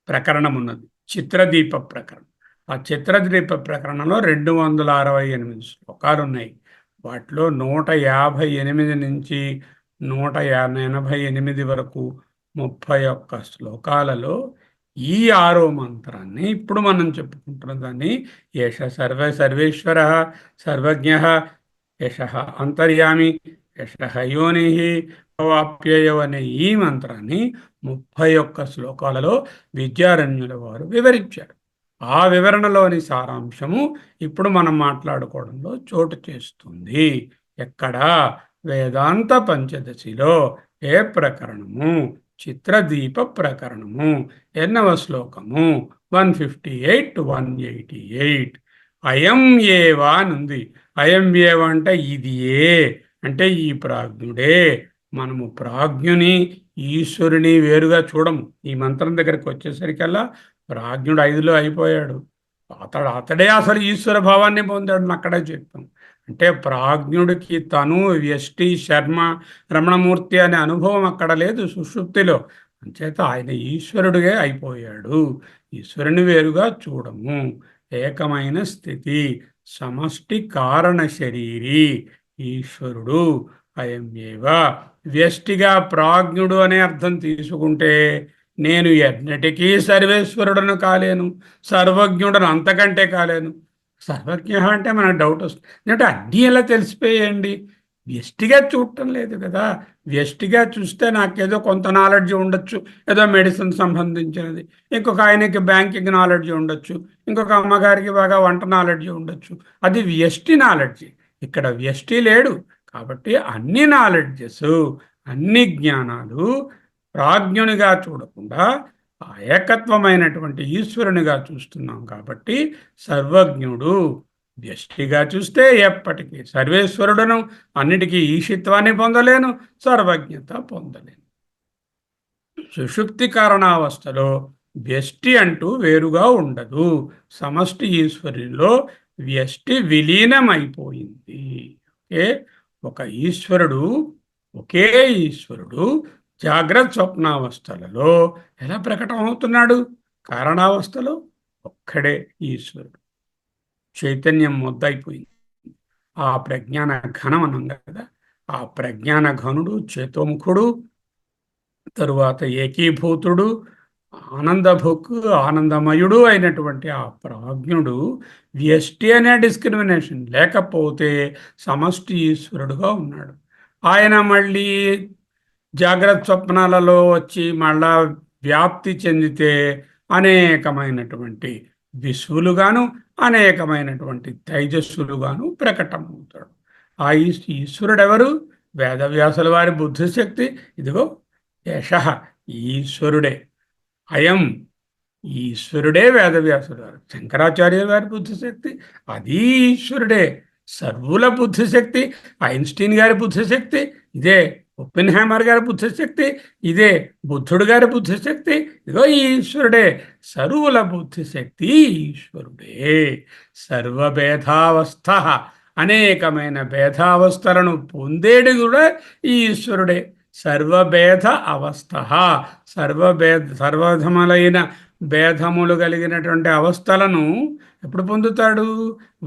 ప్రకరణం ఉన్నది. చిత్రదీప ప్రకరణం. ఆ చిత్రదీప ప్రకరణంలో 268 శ్లోకాలు ఉన్నాయి. వాటిలో 158 నుంచి 188 వరకు 31 శ్లోకాలలో ఈ 6వ మంత్రాన్ని ఇప్పుడు మనం చెప్పుకుంటున్న దాన్ని ఏష సర్వ సర్వేశ్వర సర్వజ్ఞ, యశ అంతర్యామి, యశ యోని వాప్యయో అనే ఈ మంత్రాన్ని 31 శ్లోకాలలో విద్యారణ్యుల వారు వివరించారు. ఆ వివరణలోని సారాంశము ఇప్పుడు మనం మాట్లాడుకోవడంలో చోటు చేస్తుంది. ఎక్కడ? వేదాంత పంచదశిలో. ఏ ప్రకరణము? చిత్రదీప ప్రకరణము. ఎన్నవ శ్లోకము? 158 to 188. అయం ఏవా అనుంది. అయం ఏవ అంటే ఇది ఏ, అంటే ఈ ప్రాజ్ఞుడే. మనము ప్రాజ్ఞుని, ఈశ్వరుని వేరుగా చూడము. ఈ మంత్రం దగ్గరికి వచ్చేసరికల్లా ప్రాజ్ఞుడు 5లో అయిపోయాడు. అతడే అసలు ఈశ్వర భావాన్ని పొందాడు అక్కడే చెప్పాం. అంటే ప్రాజ్ఞుడికి తను వ్యష్టి, శర్మ, రమణమూర్తి అనే అనుభవం అక్కడ లేదు సుషుప్తిలో. అంచేత ఆయన ఈశ్వరుడిగా అయిపోయాడు. ఈశ్వరుని వేరుగా చూడము. ఏకమైన స్థితి, సమష్టి కారణ శరీరి ఈశ్వరుడు. అయం ఏవ. వ్యష్టిగా ప్రాజ్ఞుడు అనే అర్థం తీసుకుంటే నేను ఎన్నటికీ సర్వేశ్వరుడను కాలేను, సర్వజ్ఞుడను అంతకంటే కాలేను. సర్వజ్ఞ అంటే మనకు డౌట్ వస్తుంది. అంటే అన్నీ ఎలా తెలిసిపోయేయండి? వ్యష్టిగా చూడటం లేదు కదా. వ్యష్టిగా చూస్తే నాకేదో కొంత నాలెడ్జ్ ఉండొచ్చు, ఏదో మెడిసిన్ సంబంధించినది. ఇంకొక ఆయనకి బ్యాంకింగ్ నాలెడ్జ్ ఉండొచ్చు, ఇంకొక అమ్మగారికి బాగా వంట నాలెడ్జ్ ఉండొచ్చు. అది వ్యష్టి నాలెడ్జ్. ఇక్కడ వ్యష్టి లేడు. కాబట్టి అన్ని నాలెడ్జెస్, అన్ని జ్ఞానాలు ప్రాజ్ఞునిగా చూడకుండా ఆ ఏకత్వమైనటువంటి ఈశ్వరునిగా చూస్తున్నాం. కాబట్టి సర్వజ్ఞుడు. వ్యష్టిగా చూస్తే ఎప్పటికీ సర్వేశ్వరుడను, అన్నిటికీ ఈశిత్వాన్ని పొందలేను, సర్వజ్ఞత పొందలేను. సుషుప్తి కారణావస్థలో వ్యష్టి అంటూ వేరుగా ఉండదు. సమష్టి ఈశ్వరులో వ్యష్టి విలీనమైపోయింది. ఓకే. ఒక ఈశ్వరుడు, ఒకే ఈశ్వరుడు జాగ్రత్త స్వప్నావస్థలలో ఎలా ప్రకటన అవుతున్నాడు? కారణావస్థలో ఒక్కడే ఈశ్వరుడు. చైతన్యం మొద్దయిపోయింది. ఆ ప్రజ్ఞాన ఘనం అనం కదా. ఆ ప్రజ్ఞాన ఘనుడు, చేతోముఖుడు, తరువాత ఏకీభూతుడు, ఆనందభుక్, ఆనందమయుడు అయినటువంటి ఆ ప్రాజ్ఞుడు వ్యష్టి అనే డిస్క్రిమినేషన్ లేకపోతే సమష్టి ఈశ్వరుడుగా ఉన్నాడు. ఆయన మళ్ళీ జాగ్రత్త స్వప్నాలలో వచ్చి మళ్ళా వ్యాప్తి చెందితే అనేకమైనటువంటి విశ్వులుగాను, అనేకమైనటువంటి తైజస్సులుగాను ప్రకటమవుతాడు. ఆ ఈశ్వరుడెవరు? వేదవ్యాసుల వారి బుద్ధిశక్తి. ఇదిగో యశ, ఈశ్వరుడే. అయం, ఈశ్వరుడే వేదవ్యాసుడు వారు. శంకరాచార్యుల వారి బుద్ధిశక్తి అది ఈశ్వరుడే. సర్వుల బుద్ధిశక్తి, ఐన్స్టీన్ గారి బుద్ధిశక్తి ఇదే. ఒపెన్హైమర్ గారి బుద్ధిశక్తి ఇదే, బుద్ధుడు గారి బుద్ధిశక్తి ఇదో ఈ ఈశ్వరుడే. సర్వుల బుద్ధిశక్తి ఈశ్వరుడే. సర్వభేదావస్థ, అనేకమైన భేదావస్థలను పొందేది కూడా ఈ ఈశ్వరుడే. సర్వభేద అవస్థ, సర్వధములైన భేదములు కలిగినటువంటి అవస్థలను ఎప్పుడు పొందుతాడు?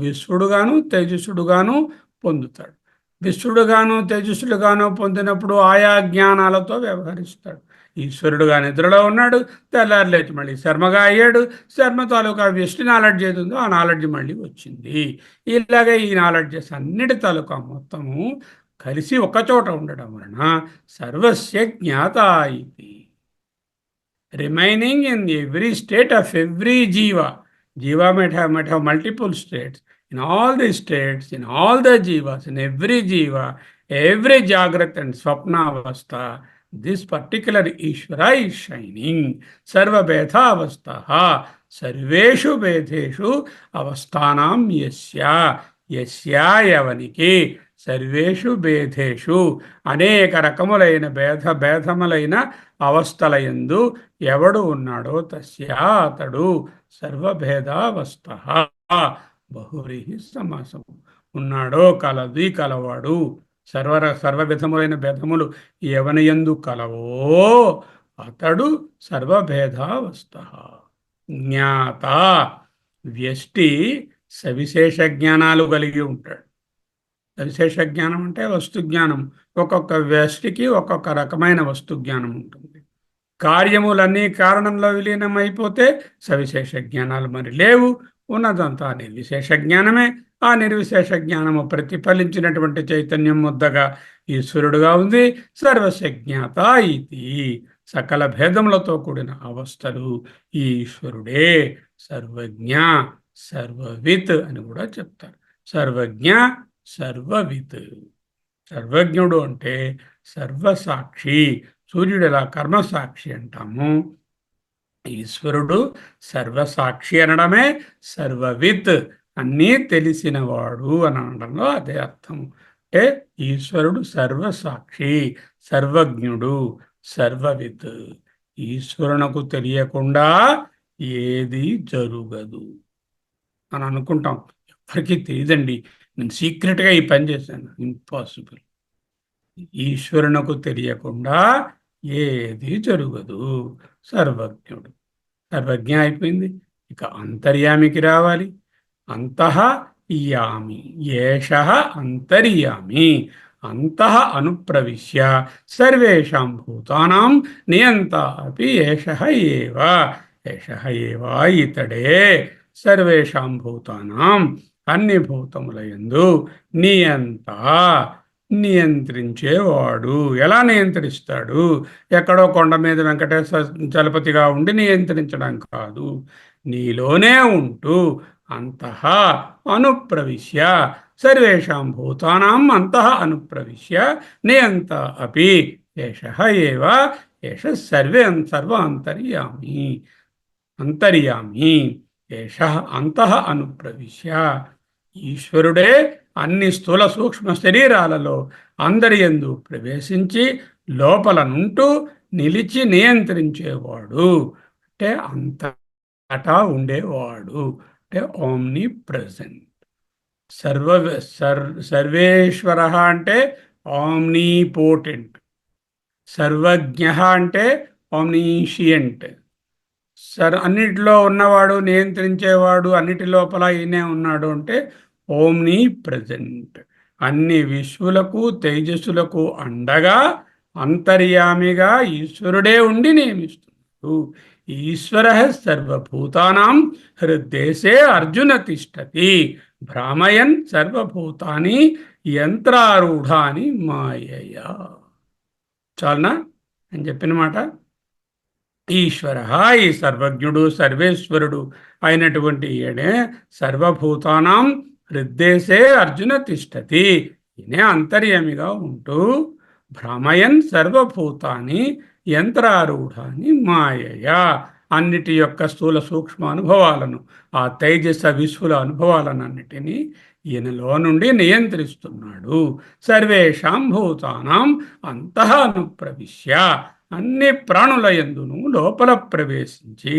విశ్వడుగాను తేజస్సుడుగాను పొందుతాడు. విశ్వడుగాను తేజస్సుడుగాను పొందినప్పుడు ఆయా జ్ఞానాలతో వ్యవహరిస్తాడు. ఈశ్వరుడుగా నిద్రలో ఉన్నాడు, తెల్లారి లేచి మళ్ళీ శర్మగా అయ్యాడు. శర్మ తాలూకా వ్యష్టి నాలెడ్జ్ ఏది ఉందో ఆ నాలెడ్జ్ మళ్ళీ వచ్చింది. ఇలాగే ఈ నాలెడ్జెస్ అన్నిటి తాలూకా మొత్తము కలిసి ఒకచోట ఉండడం వలన సర్వస్య జ్ఞాత ఇది. Remaining in every state of every జీవ. Jiva might have multiple states. In all the states, in all the jivas, in every jiva, every Jagrat and Swapna avastha, this particular Ishvara is shining. Sarva Bedha avastha, Sarveshu Bedeshu avasthanam yasya, yasya yavaniki, సర్వేషు భేదేషు, అనేక రకములైన భేదములైన అవస్థలయందు ఎవడు ఉన్నాడో తస్యా అతడు సర్వభేదావస్థ. బహువ్రీహి సమాసము. ఉన్నాడో కలది కలవాడు. సర్వవిధములైన భేదములు ఎవనియందు కలవో అతడు సర్వభేదావస్థ. జ్ఞాత, వ్యష్టి సవిశేష జ్ఞానాలు కలిగి ఉంటాడు. విశేష జ్ఞానం అంటే వస్తు జ్ఞానం. ఒక్కొక్క వ్యష్టికి ఒక్కొక్క రకమైన వస్తు జ్ఞానం ఉంటుంది. కార్యములన్నీ కారణంలో విలీనమైపోతే సవిశేష జ్ఞానాలు మరి లేవు. ఉన్నదంతా నిర్విశేష జ్ఞానమే. ఆ నిర్విశేష జ్ఞానము ప్రతిఫలించినటువంటి చైతన్యం ముద్దగా ఈశ్వరుడుగా ఉంది. సర్వస్య జ్ఞాత ఇది. సకల భేదములతో కూడిన అవస్థలు ఈశ్వరుడే. సర్వజ్ఞ, సర్వవిత్ అని కూడా చెప్తారు. సర్వజ్ఞ, సర్వవిత్. సర్వజ్ఞుడు అంటే సర్వసాక్షి. సూర్యుడు ఎలా కర్మసాక్షి అంటాము, ఈశ్వరుడు సర్వసాక్షి అనడమే సర్వవిత్, అన్నీ తెలిసినవాడు అని అనడంలో అదే అర్థము. అంటే ఈశ్వరుడు సర్వసాక్షి, సర్వజ్ఞుడు, సర్వవిత్. ఈశ్వరునకు తెలియకుండా ఏది జరుగదు అని అనుకుంటాం. ఎవరికి తెలియదండి, నేను సీక్రెట్గా ఈ పని చేశాను. ఇంపాసిబుల్. ఈశ్వరునకు తెలియకుండా ఏది జరగదు. సర్వజ్ఞుడు. సర్వజ్ఞ అయిపోయింది. ఇక అంతర్యామికి రావాలి. అంతః యామి, ఏషః అంతర్యామి. అంతః అనుప్రవిశ్య సర్వేషాం భూతానాం నియంత అపి ఏషః ఏవ. ఏషః ఏవ, ఇతడే సర్వేషాం భూతానాం, అన్ని భూతముల యందు నియంత, నియంత్రించేవాడు. ఎలా నియంత్రిస్తాడు? ఎక్కడో కొండ మీద వెంకటేశ్వర చలపతిగా ఉండి నియంత్రించడం కాదు, నీలోనే ఉంటూ అంతః అనుప్రవిశ్య సర్వేషాం భూతానాం అంతః అనుప్రవిశ్య నియంత అపి ఏషః ఏవ. ఏషః సర్వ అంతర్యామి. అంతర్యామి ఏషః అంతః అనుప్రవిశ్య. ఈశ్వరుడే అన్ని స్థూల సూక్ష్మ శరీరాలలో అందరియందు ప్రవేశించి లోపల నుంటూ నిలిచి నియంత్రించేవాడు. అంటే అంతటా ఉండేవాడు. అంటే ఓమ్ని ప్రెజెంట్. సర్వేశ్వర అంటే ఓమ్ని పోటెంట్. సర్వజ్ఞ అంటే ఓమ్నీషియంట్. అన్నిటిలో ఉన్నవాడు, నియంత్రించేవాడు, అన్నిటి లోపల ఈయనే ఉన్నాడు అంటే ఓమ్ని ప్రజెంట్. అన్ని విశ్వులకు తేజస్సులకు అండగా అంతర్యామిగా ఈశ్వరుడే ఉండి నియమిస్తున్నాడు. ఈశ్వర సర్వభూతానాం హృద్దేశే అర్జున తిష్టతి భ్రామయన్ సర్వభూతాని యంత్రారూఢాని మాయయా. చాలనా అని చెప్పిన మాట. ఈశ్వర, ఈ సర్వజ్ఞుడు సర్వేశ్వరుడు అయినటువంటి ఈయనే సర్వభూతానాం హృద్దేశే అర్జున తిష్టతి. ఈయనే అంతర్యమిగా ఉంటూ భ్రమయన్ సర్వభూతాన్ని యంత్రారూఢాన్ని మాయయా, అన్నిటి యొక్క స్థూల సూక్ష్మ అనుభవాలను, ఆ తైజస విశ్వుల అనుభవాలను అన్నిటినీ ఈయనలో నుండి నియంత్రిస్తున్నాడు. సర్వేషాం భూతానాం అంతః అనుప్రవిశ్య, అన్ని ప్రాణుల యందును లోపల ప్రవేశించి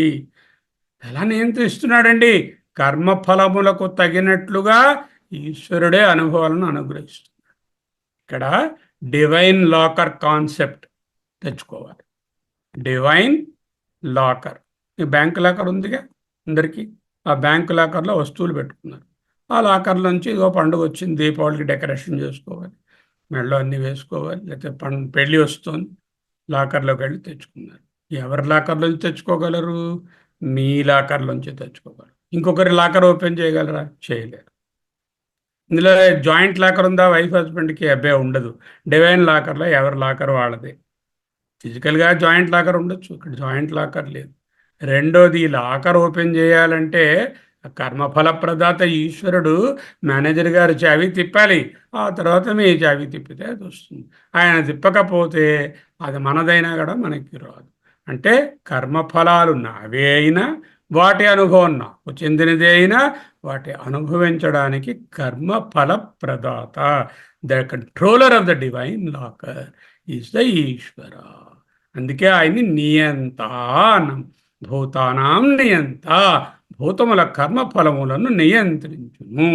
ఎలా నియంత్రిస్తున్నాడండి? కర్మఫలములకు తగినట్లుగా ఈశ్వరుడే అనుభవాలను అనుగ్రహిస్తున్నాడు. ఇక్కడ డివైన్ లాకర్ కాన్సెప్ట్ తెచ్చుకోవాలి. డివైన్ లాకర్, ఈ బ్యాంక్ లాకర్ ఉందిగా అందరికీ, ఆ బ్యాంక్ లాకర్లో వస్తువులు పెట్టుకున్నారు. ఆ లాకర్లోంచి ఇదో పండుగ వచ్చింది, దీపావళికి డెకరేషన్ చేసుకోవాలి, మెడలో అన్నీ వేసుకోవాలి, లేకపోతే పెళ్ళి వస్తుంది, లాకర్లోకి వెళ్ళి తెచ్చుకున్నారు. ఎవరి లాకర్లోంచి తెచ్చుకోగలరు? మీ లాకర్లోంచి తెచ్చుకోగలరు. ఇంకొకరి లాకర్ ఓపెన్ చేయగలరా? చేయలేరు. ఇందులో జాయింట్ లాకర్ ఉందా? వైఫ్ హస్బెండ్కి అబ్బాయి ఉండదు. డివైన్ లాకర్లో ఎవరి లాకర్ వాళ్ళదే. ఫిజికల్గా జాయింట్ లాకర్ ఉండొచ్చు, ఇక్కడ జాయింట్ లాకర్ లేదు. రెండోది, ఈ లాకర్ ఓపెన్ చేయాలంటే కర్మఫల ప్రదాత ఈశ్వరుడు మేనేజర్ గారు చావి తిప్పాలి. ఆ తర్వాత మీ చావి తిప్పితే అది వస్తుంది. ఆయన తిప్పకపోతే అది మనదైనా కూడా మనకి రాదు. అంటే కర్మఫలాలు నావే అయినా, వాటి అనుభవం నాకు చెందినదే అయినా, వాటి అనుభవించడానికి కర్మఫల ప్రదాత, the controller of the divine locker is the Ishwara. అందుకే ఆయన్ని నియంత అన్నాం. భూతానాం నియంత, భూతముల కర్మఫలములను నియంత్రించును.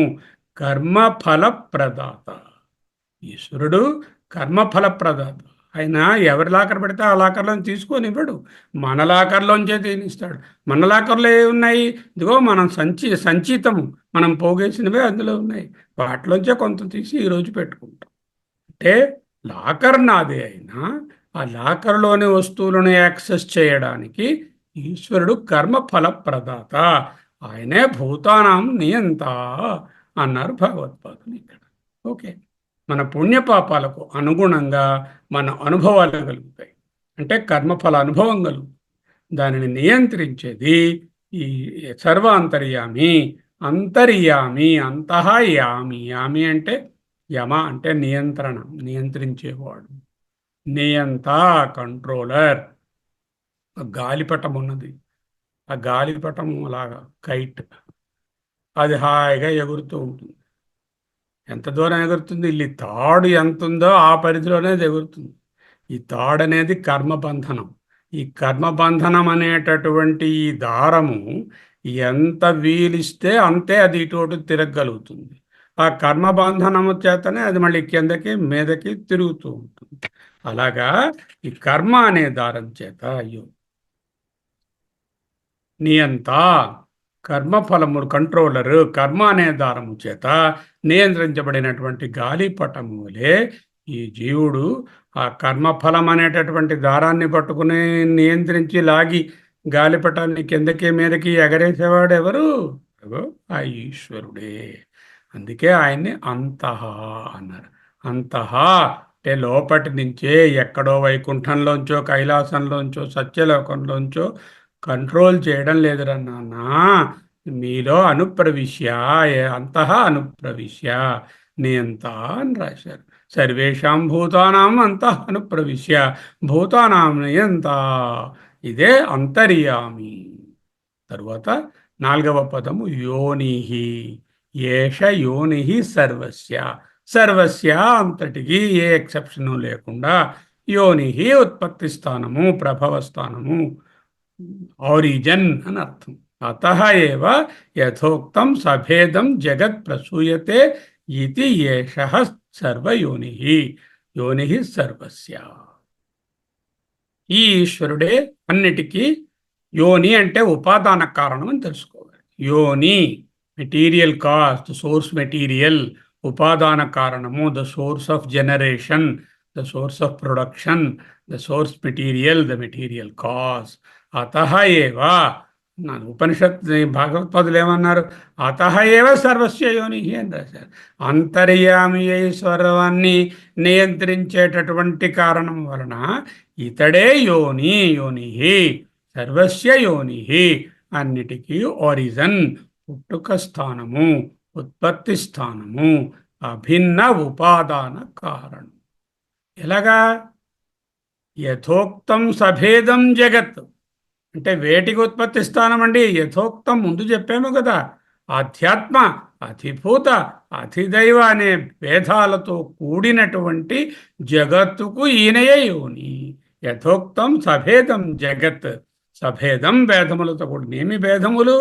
కర్మఫల ప్రదాత ఈశ్వరుడు, కర్మఫల ప్రదాత. ఆయన ఎవరి లాకర్ పెడితే ఆ లాకర్లో తీసుకొని ఇవ్వడు, మన లాకర్లోంచే తీనిస్తాడు. మన లాకర్లో ఏమున్నాయి? ఇదిగో మనం సంచితము, మనం పోగేసినవే అందులో ఉన్నాయి. వాటిలోంచే కొంత తీసి ఈరోజు పెట్టుకుంటాం. అంటే లాకర్ నాదే అయినా ఆ లాకర్లోని వస్తువులను యాక్సెస్ చేయడానికి ఈశ్వరుడు కర్మఫల ప్రదాత, ఆయనే భూతానాం నియంత అన్నారు భగవత్పాదులు ఇక్కడ. ఓకే, మన పుణ్యపాపాలకు అనుగుణంగా మన అనుభవాలు కలుగుతాయి. అంటే కర్మఫల అనుభవం కలుగుతుంది. దానిని నియంత్రించేది ఈ సర్వాంతర్యామి. అంతర్యామి, అంతః యామి. యామి అంటే యమ అంటే నియంత్రణ, నియంత్రించేవాడు. నియంత, కంట్రోలర్. గాలిపటం ఉన్నది, ఆ గాలిపటం అలాగా కైట్, అది హాయిగా ఎగురుతూ ఉంటుంది. ఎంత దూరం ఎగురుతుంది? ఇల్లు తాడు ఎంత ఉందో ఆ పరిధిలోనే ఎగురుతుంది. ఈ తాడు అనేది కర్మబంధనం. ఈ కర్మబంధనం అనేటటువంటి ఈ దారము ఎంత వీలిస్తే అంతే అది ఇటు తిరగగలుగుతుంది. ఆ కర్మబంధనము చేతనే అది మళ్ళీ కిందకి మీదకి తిరుగుతూ ఉంటుంది. అలాగా ఈ కర్మ అనే దారం చేత నియంత, కర్మఫలములు కంట్రోలరు, కర్మ అనే దారము చేత నియంత్రించబడినటువంటి గాలిపటము వలె ఈ జీవుడు ఆ కర్మఫలం అనేటటువంటి దారాన్ని పట్టుకుని నియంత్రించి లాగి గాలిపటాన్ని కిందకి మీదకి ఎగరేసేవాడు ఎవరు? ఆ ఈశ్వరుడే. అందుకే ఆయన్ని అంతః అన్నారు. అంతః అంటే లోపటి నుంచే, ఎక్కడో వైకుంఠంలోంచో, కైలాసంలోంచో, సత్యలోకంలోంచో కంట్రోల్ చేయడం లేదురా నాన్న, మీలో అనుప్రవిశ్య, అంతః అనుప్రవిశ్య నియంత అని రాశారు. సర్వేషాం భూతానాం అంతః అనుప్రవిశ్య భూతానాం నియంత, ఇదే అంతర్యామి. తరువాత 4వ పదము యోనిహి. ఏష యోనిహి సర్వస్య. సర్వస్య అంతటికి ఏ ఎక్సెప్షను లేకుండా యోనిహి ఉత్పత్తి స్థానము, ప్రభవ స్థానము, ఆరిజన్ అని అర్థం. అతః ఏవ యథోక్తం సభేదం జగత్ ప్రసూయతే ఇది ఏషః సర్వయోనిః. యోనిః సర్వస్య. ఈ ఈశ్వరుడే అన్నిటికీ యోని అంటే ఉపాదాన కారణం అని తెలుసుకోవాలి. యోని material cause, the source material, ఉపాదాన కారణము, the source of generation, the source of production, the source material, the material cause. అతః ఏవ, ఉపనిషత్ భాగవత్పాదులు ఏమన్నారు? అతః ఏవ సర్వస్య యోని అని రాశారు. అంతర్యామి సర్వాన్ని నియంత్రించేటటువంటి కారణం వలన ఇతడే యోని. యోని సర్వస్య యోని, అన్నిటికీ ఆరిజన్, పుట్టుక స్థానము, ఉత్పత్తి స్థానము, అభిన్న ఉపాదాన కారణం. ఎలాగా? యథోక్తం సభేదం జగత్. అంటే వేటికి ఉత్పత్తి స్థానం అండి? యథోక్తం ముందు చెప్పాము కదా. ఆధ్యాత్మ, అధిభూత, అధిదైవ అనే భేదాలతో కూడినటువంటి జగత్తుకు ఈయనయే యోని. యథోక్తం సభేదం జగత్. సభేదం భేదములతో కూడిన ఏమి భేదములు?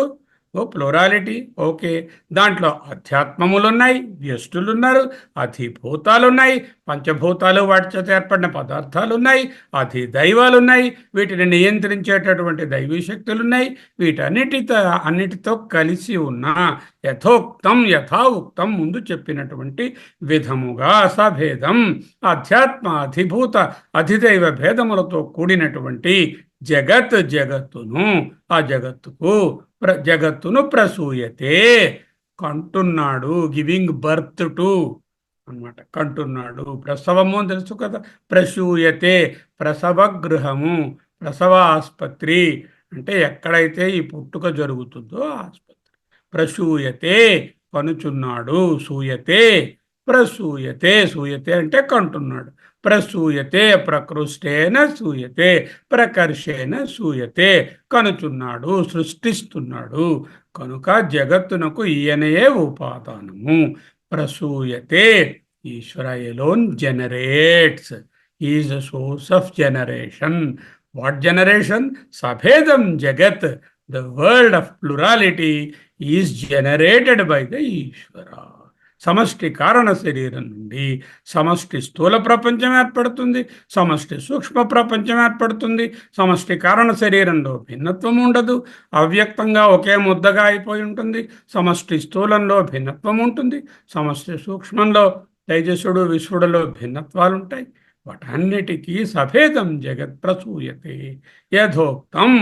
ఓ ప్లూరాలిటీ, ఓకే. దాంట్లో అధ్యాత్మములున్నాయి, వ్యష్టులున్నారు, అధిభూతాలున్నాయి, పంచభూతాలు వాటి చేత ఏర్పడిన పదార్థాలున్నాయి, అధిదైవాలున్నాయి, వీటిని నియంత్రించేటటువంటి దైవీ శక్తులున్నాయి. అన్నిటితో కలిసి ఉన్న యథోక్తం యథా ఉక్తం ముందు చెప్పినటువంటి విధముగా సభేదం అధ్యాత్మ, అధిభూత, అధిదైవ భేదములతో కూడినటువంటి జగత్తును, ఆ జగత్తును ప్రసూయతే, కంటున్నాడు. గివింగ్ బర్త్ టు అన్నమాట. కంటున్నాడు. ప్రసవము అని తెలుసు కదా. ప్రసూయతే ప్రసవ గృహము, ప్రసవ ఆస్పత్రి అంటే ఎక్కడైతే ఈ పుట్టుక జరుగుతుందో ఆస్పత్రి. ప్రసూయతే కనుచున్నాడు. సూయతే ప్రసూయతే, సూయతే అంటే కంటున్నాడు. ప్రసూయతే ప్రకృష్టేన సూయతే, ప్రకర్షేణ సూయతే కనుచున్నాడు, సృష్టిస్తున్నాడు. కనుక జగత్తునకు ఈయనయే ఉపాదానము. ప్రసూయతే, Ishwara alone generates, is the source of generation. What generation? సభేదం జగత్, the world of plurality is generated by the Ishwara. సమష్టి కారణ శరీరం నుండి సమష్టి స్థూల ప్రపంచం ఏర్పడుతుంది, సమష్టి సూక్ష్మ ప్రపంచం ఏర్పడుతుంది. సమష్టి కారణ శరీరంలో భిన్నత్వం ఉండదు, అవ్యక్తంగా ఒకే ముద్దగా అయిపోయి ఉంటుంది. సమష్టి స్థూలంలో భిన్నత్వం ఉంటుంది, సమష్టి సూక్ష్మంలో తేజస్సుడు విశ్వడులో భిన్నత్వాలు ఉంటాయి. వాటన్నిటికీ సభేదం జగత్ ప్రసూయతే. యథోక్తం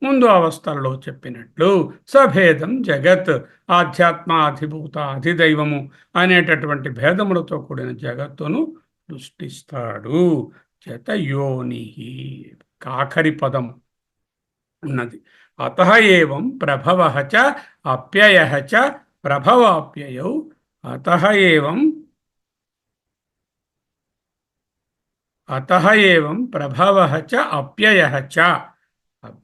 ముందు అవస్థలలో చెప్పినట్లు సభేదం జగత్, ఆధ్యాత్మ, అధిభూత, అధిదైవము అనేటటువంటి భేదములతో కూడిన జగత్తును సృష్టిస్తాడు. చేత యోని ఆఖరి పదం ఉన్నది. అతః ఏవం ప్రభవ చ అప్యయ చ ప్రభవాప్యయౌ. అతః ఏవం ప్రభవ చ అప్యయ చ.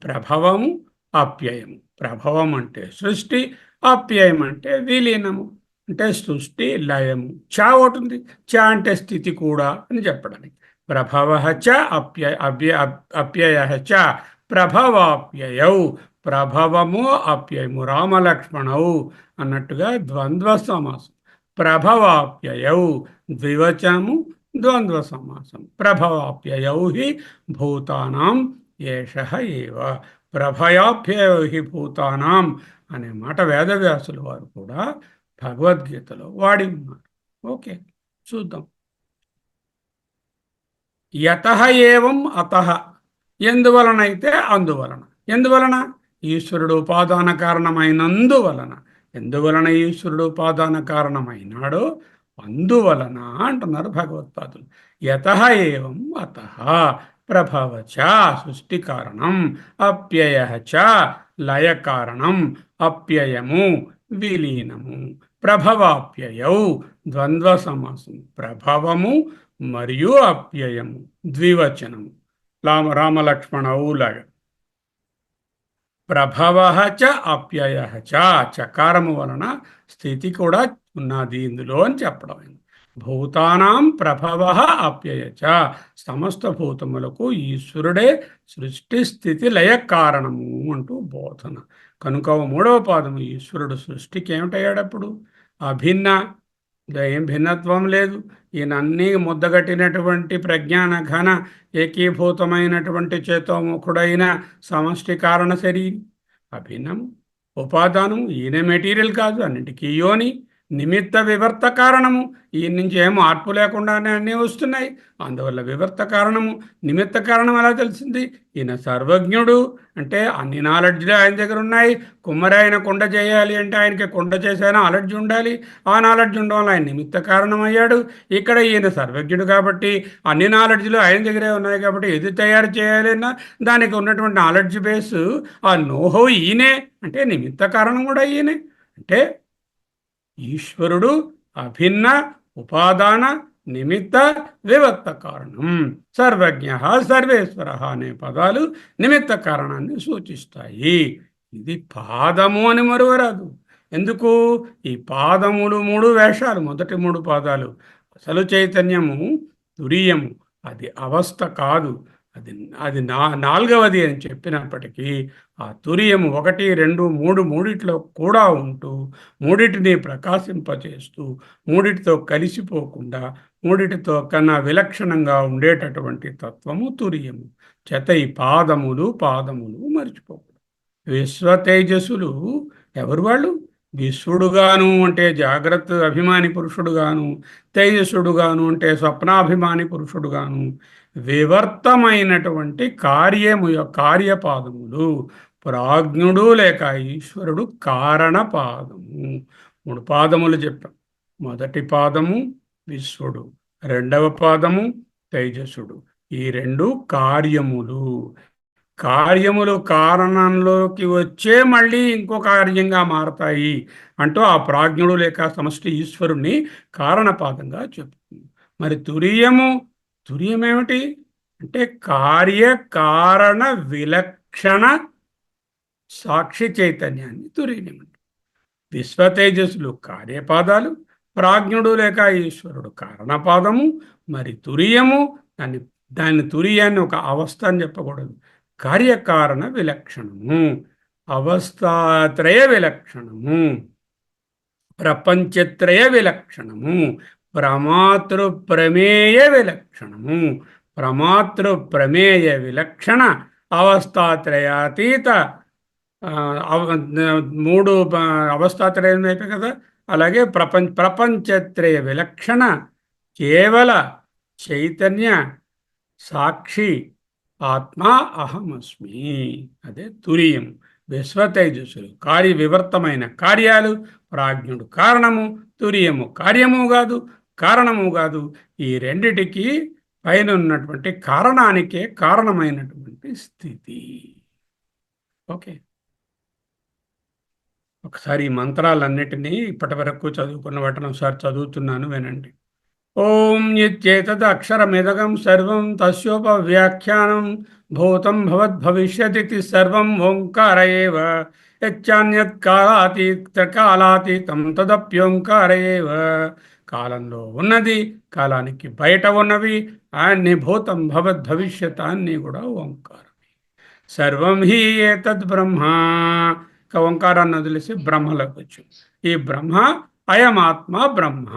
ప్రభవము, అప్యయము. ప్రభవం అంటే సృష్టి, అప్యయం అంటే విలీనము, అంటే సృష్టి లయము. చ ఒకటి ఉంది, చ అంటే స్థితి కూడా అని చెప్పడానికి. ప్రభవ చ అప్యయ చ ప్రభవాప్యయౌ. ప్రభవము అప్యయము రామలక్ష్మణౌ అన్నట్టుగా ద్వంద్వ సమాసం. ప్రభవాప్యయౌ ద్వివచనము, ద్వంద్వ సమాసం. ప్రభవాప్యయౌ హి భూతానాం ఏషః ఏవ. ప్రభయాప్యయౌ హి భూతానాం అనే మాట వేదవ్యాసుల వారు కూడా భగవద్గీతలో వాడి ఉన్నారు. ఓకే, చూద్దాం. యతః ఏవం అతః, ఎందువలనైతే అందువలన. ఎందువలన? ఈశ్వరుడు ఉపాదాన కారణమైనందువలన. ఎందువలన ఈశ్వరుడు ఉపాదాన కారణమైనాడో అందువలన అంటున్నారు భగవత్పాదులు. యతః ఏవం అతః ప్రభవ చ సృష్టి కారణం, అప్యయ చ లయ కారణం, అప్యయము విలీనము. ప్రభవాప్యయౌ ద్వంద్వ సమాసం. ప్రభవము మరియు అప్యయము ద్వివచనము. రామలక్ష్మణౌ లాగా. ప్రభవ చ అప్యయ చ, చకారము వలన స్థితి కూడా ఉన్నది ఇందులో అని చెప్పడం. భూతానాం ప్రభవ అప్యయ చ, సమస్త భూతములకు ఈశ్వరుడే సృష్టి స్థితి లయ కారణము అంటూ బోధన. కనుక మూడవ పాదము ఈశ్వరుడు సృష్టికి ఏమిటయ్యాడప్పుడు? అభిన్న, ఏం భిన్నత్వం లేదు. ఈయన అన్నీ ముద్దగట్టినటువంటి ప్రజ్ఞాన ఘన ఏకీభూతమైనటువంటి చేతోముఖుడైన సమష్టి కారణ శరీరం. అభిన్నం, ఉపాదానం. ఈయన మెటీరియల్ కాదు, అన్నింటికీ యోని, నిమిత్త వివర్త కారణము. ఈయన నుంచి ఏం మార్పు లేకుండానే అన్నీ వస్తున్నాయి. అందువల్ల వివర్త కారణము. నిమిత్త కారణం ఎలా తెలిసింది? ఈయన సర్వజ్ఞుడు, అంటే అన్ని నాలెడ్జ్లే ఆయన దగ్గర ఉన్నాయి. కుమ్మరి ఆయన కుండ చేయాలి అంటే ఆయనకి కుండ చేసే నాలెడ్జ్ ఉండాలి. ఆ నాలెడ్జ్ ఉండడం వల్ల ఆయన నిమిత్త కారణం అయ్యాడు. ఇక్కడ ఈయన సర్వజ్ఞుడు కాబట్టి అన్ని నాలెడ్జ్లు ఆయన దగ్గరే ఉన్నాయి కాబట్టి ఏది తయారు చేయాలి అన్నా దానికి ఉన్నటువంటి నాలెడ్జ్ బేస్, ఆ నోహో ఈయనే, అంటే నిమిత్త కారణం కూడా ఈయనే. అంటే ఈశ్వరుడు అభిన్న, ఉపాదాన, నిమిత్త వివర్త కారణం. సర్వజ్ఞ, సర్వేశ్వర అనే పదాలు నిమిత్త కారణాన్ని సూచిస్తాయి. ఇది పాదము అని మరువరాదు. ఎందుకు? ఈ పాదములు మూడు వేషాలు. మొదటి మూడు పాదాలు అసలు చైతన్యము, తురియము, అది అవస్థ కాదు. అది అది నాలుగవది అని చెప్పినప్పటికీ ఆ తురియము 1, 2, 3 మూడిట్లో కూడా ఉంటూ మూడిటిని ప్రకాశింపచేస్తూ మూడిటితో కలిసిపోకుండా మూడిటితో కన్నా విలక్షణంగా ఉండేటటువంటి తత్వము తురియము. చేత ఈ పాదములు మర్చిపోకూడదు. విశ్వ తేజస్సులు ఎవరు వాళ్ళు? విశ్వడుగాను అంటే జాగ్రత్త అభిమాని పురుషుడుగాను, తేజస్సుడుగాను అంటే స్వప్నాభిమాని పురుషుడుగాను, వివర్తమైనటువంటి కార్యపాదములు. ప్రాజ్ఞుడు లేక ఈశ్వరుడు కారణపాదము. 3 పాదములు చెప్పాం. మొదటి పాదము విశ్వడు, రెండవ పాదము తేజస్సుడు. ఈ 2 కార్యములు. కార్యములు కారణంలోకి వచ్చే మళ్ళీ ఇంకో కార్యంగా మారతాయి అంటూ ఆ ప్రాజ్ఞుడు లేక సమష్టి ఈశ్వరుణ్ణి కారణపాదంగా చెప్తుంది. మరి తురియమేమిటి అంటే కార్యకారణ విలక్షణ సాక్షి చైతన్యాన్ని తురియమంటారు. విశ్వతేజస్సులు కార్యపాదాలు, ప్రాజ్ఞుడు లేక ఈశ్వరుడు కారణపాదము. మరి తురియము దాని తురియాన్ని ఒక అవస్థ అని చెప్పకూడదు. కార్యకారణ విలక్షణము, అవస్థాత్రయ విలక్షణము, ప్రపంచత్రయ విలక్షణము, ప్రమేయ విలక్షణము. ప్రమేయ విలక్షణ అవస్థాత్రయాతీత 3 అవస్థాత్రయం అయిపోయి కదా. అలాగే ప్రపంచత్రయ విలక్షణ కేవల చైతన్య సాక్షి ఆత్మ అహమస్మి. అదే తురియం. విశ్వతేజస్సులు వివర్తమైన కార్యాలు. ప్రాజ్ఞుడు కారణము, తురియము కార్యము కాదు, కారణము కాదు. ఈ రెండిటికి పైన ఉన్నటువంటి కారణానికే కారణమైనటువంటి స్థితి. ఓకే, ఒకసారి ఈ మంత్రాలన్నిటినీ ఇప్పటి వరకు చదువుకున్న వాటిని ఒకసారి చదువుతున్నాను, వినండి. ఓం యచ్చేతదక్షరమిదగం సర్వం తస్యోపవ్యాఖ్యానం భూతం భవద్భవిష్యతి సర్వం ఓంకార ఏవ. యచ్చాన్యత్ కాలాతీతం తదప్యోంకార ఏవ. కాలంలో ఉన్నది, కాలానికి బయట ఉన్నవి అన్ని భూతం భవద్భవిష్యత్ అన్నీ కూడా ఓంకారమే. సర్వం హి ఏతద్ బ్రహ్మ. ఓంకారాన్ని వదిలేసి బ్రహ్మలోకి వచ్చు. ఈ బ్రహ్మ అయమాత్మ బ్రహ్మ.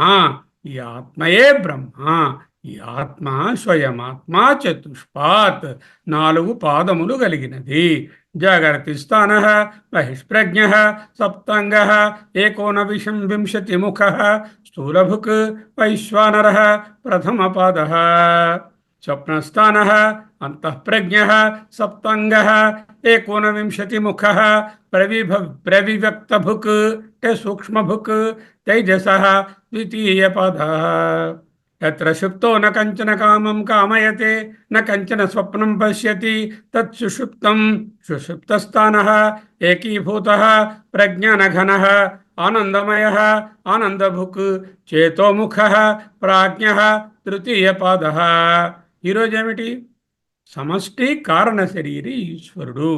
ఈ ఆత్మయే బ్రహ్మ. ఈ ఆత్మ స్వయమాత్మ చతుష్పాత్ 4 పాదములు కలిగినది. జాగర్తిస్థాన బహిష్ప్రజ్ఞ సప్తాంగ ఏకోనవింశతిముఖ స్థూలభుక్ వైశ్వానర ప్రథమ పాద. స్వప్నస్థాన అంతఃప్రజ్ఞ సప్తాంగ ఏకోనవింశతిముఖ ప్రవివ్యక్తభుక్ సూక్ష్మభుక్ తైజస ద్వితీయ పద. యత్ర సుప్తో న కంచన కామం కామయతే న కంచన స్వప్నం పశ్యతి తత్ సుషుప్తం సుషుప్తస్థానః ఏకీభూతః ప్రజ్ఞానఘనః ఆనందమయః ఆనందభుక్ చేతోముఖః ప్రాజ్ఞః తృతీయ పాదః. ఈరోజు ఏమిటి? సమష్టి కారణ శరీరి ఈశ్వరుడు.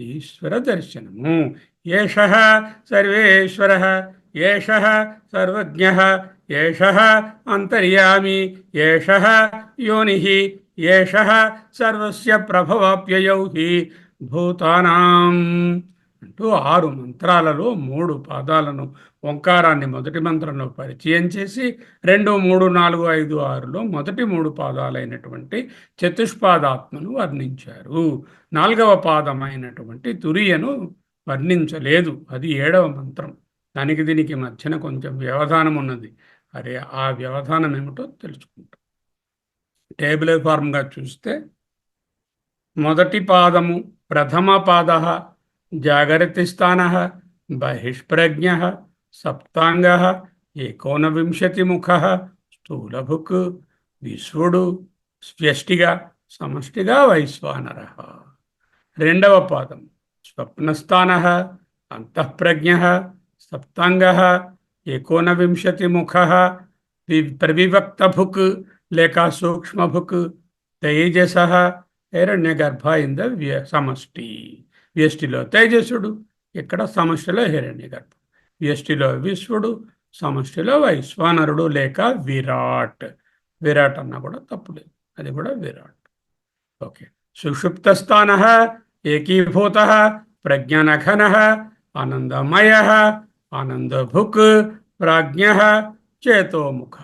ఈశ్వర దర్శనము. ఏషః సర్వేశ్వరః, ఏషః సర్వజ్ఞః, ఏషః అంతర్యామి, ఏషః యోనిః, ఏషః సర్వస్య ప్రభవాప్యయౌ హి భూతానాం అంటూ 6 మంత్రాలలో 3 పాదాలను ఓంకారాన్ని మొదటి మంత్రంలో పరిచయం చేసి 2, 3, 4, 5, 6లో మొదటి 3 పాదాలైనటువంటి చతుష్పాదాత్మను వర్ణించారు. 4వ పాదమైనటువంటి తురియను వర్ణించలేదు. అది 7వ మంత్రం. దానికి దీనికి మధ్యన కొంచెం వ్యవధానం ఉన్నది. అరే, ఆ వ్యవధానం ఏమిటో తెలుసుకుంటాం. టేబులర్ ఫార్మ్గా చూస్తే మొదటి పాదము ప్రథమ పాద జాగరితిస్థాన బహిష్ప్రజ్ఞ సప్తాంగ ఏకోనవింశతిముఖ స్థూలభుక్ విశ్వడు వ్యష్టిగా సమష్టిగా వైశ్వానర. రెండవ పాదం స్వప్నస్థాన అంతఃప్రజ్ఞ సప్తాంగ ఏకోనవింశతిముఖ ప్రవివక్త భుక్ లేక సూక్ష్మ భుక్ తేజస హిరణ్య గర్భ ఇన్ ద సమష్టి. వ్యష్టిలో తేజస్సుడు, ఇక్కడ సమష్టిలో హిరణ్య గర్భ. వ్యష్టిలో విశ్వడు, సమష్టిలో వైశ్వానరుడు లేక విరాట్. విరాట్ అన్నా కూడా తప్పులేదు, అది కూడా విరాట్. ఓకే. సుషుప్త స్థాన ఏకీభూత ప్రజ్ఞానఘన ఆనందమయ ఆనందభుక్ ప్రాజ్ఞ చేతోముఖ.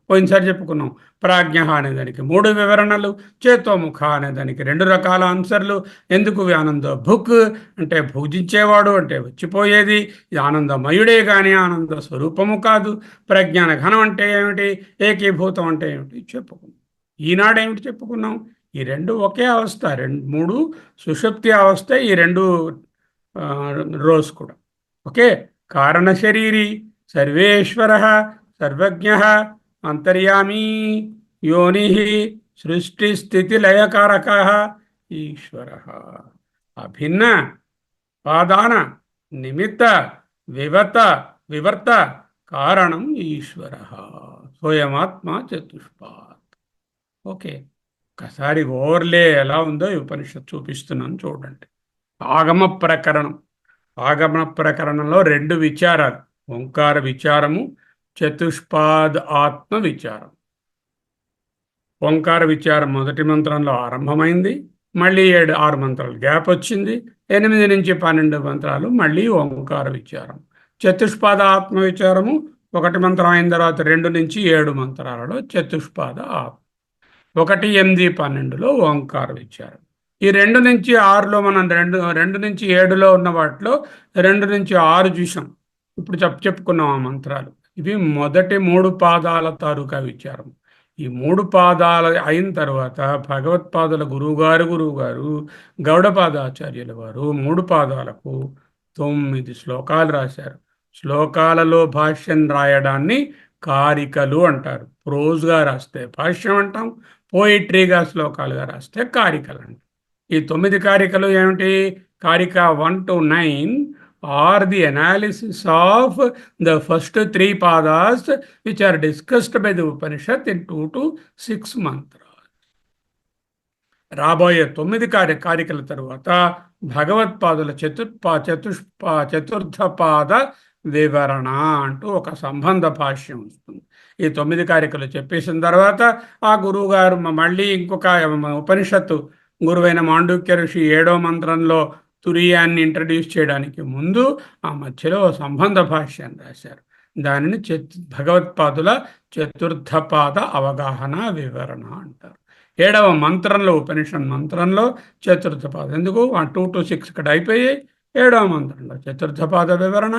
పోయినసారి చెప్పుకున్నాం. ప్రాజ్ఞ అనేదానికి 3 వివరణలు, చేతోముఖ అనేదానికి 2 రకాల ఆన్సర్లు. ఎందుకు ఆనంద భుక్ అంటే భుజించేవాడు అంటే వచ్చిపోయేది, ఆనందమయుడే కానీ ఆనంద స్వరూపము కాదు. ప్రజ్ఞాన ఘనం అంటే ఏమిటి, ఏకీభూతం అంటే ఏమిటి చెప్పుకున్నాం. ఈనాడేమిటి చెప్పుకున్నాం, ఈ 2 ఒకే అవస్థ. 3 సుషుప్తి అవస్థ, ఈ 2 రోజు కూడా ఓకే. కారణ శరీరి సర్వేశ్వర సర్వజ్ఞ అంతర్యామి యోని సృష్టి స్థితి లయకారక ఈశ్వర. అభిన్న పాదాన నిమిత్త వివర్త కారణం ఈశ్వర స్వయమాత్మ చతుష్పాత్. ఓకే. ఒకసారి ఓవర్లే ఎలా ఉందో ఈ ఉపనిషత్తు చూపిస్తున్నాను చూడండి. ఆగమ ప్రకరణం. ఆగమ ప్రకరణంలో 2 విచారాలు, ఓంకార విచారము, చతుష్పాద్ ఆత్మ విచారం. ఓంకార విచారం మొదటి మంత్రంలో ఆరంభమైంది, మళ్ళీ 6 మంత్రాలు గ్యాప్ వచ్చింది. 8 నుంచి 12 మంత్రాలు మళ్ళీ ఓంకార విచారం. చతుష్పాద ఆత్మ విచారము 1 మంత్రం అయిన తర్వాత 2 నుంచి 7 మంత్రాలలో చతుష్పాద ఆత్మ. 1, 8, 12లో ఓంకార విచారం. ఈ 2 నుంచి 6లో మనం 2 నుంచి 7లో ఉన్న వాటిలో 2 నుంచి 6 చూసాం. ఇప్పుడు చెప్పుకున్నాం ఆ మంత్రాలు. ఇవి మొదటి 3 పాదాల తాలూకా విచారం. ఈ 3 పాదాలు అయిన తర్వాత భగవత్పాదుల గురువుగారు గౌడపాదాచార్యుల వారు 3 పాదాలకు 9 శ్లోకాలు రాశారు. శ్లోకాలలో భాష్యం రాయడాన్ని కారికలు అంటారు. ప్రోజ్గా రాస్తే భాష్యం అంటాం, పోయిట్రీగా శ్లోకాలుగా రాస్తే కారికలు అంటాం. ఈ 9 కారికలు ఏమిటి, కారిక 1 to 9 are the analysis of the first 3 padas which are discussed by the Upanishad in 2 to 6 mantras. రాబోయే 9 కారికల తరువాత భగవత్పాదుల చతుర్థ పాద వివరణ అంటూ ఒక సంబంధ భాష్యం వస్తుంది. ఈ 9 కారికలు చెప్పేసిన తర్వాత ఆ గురువుగారు మళ్ళీ ఇంకొక ఉపనిషత్తు గురువైన మాండూక్య ఋషి 7వ మంత్రంలో తురియాన్ని ఇంట్రడ్యూస్ చేయడానికి ముందు ఆ మధ్యలో సంబంధ భాష్యాన్ని రాశారు. దానిని భగవత్పాదుల చతుర్థపాద అవగాహన వివరణ అంటారు. 7వ మంత్రంలో, ఉపనిషత్ మంత్రంలో చతుర్థపాద. ఎందుకు 1, 2 to 6 ఇక్కడ అయిపోయాయి. 7వ మంత్రంలో చతుర్థపాద వివరణ.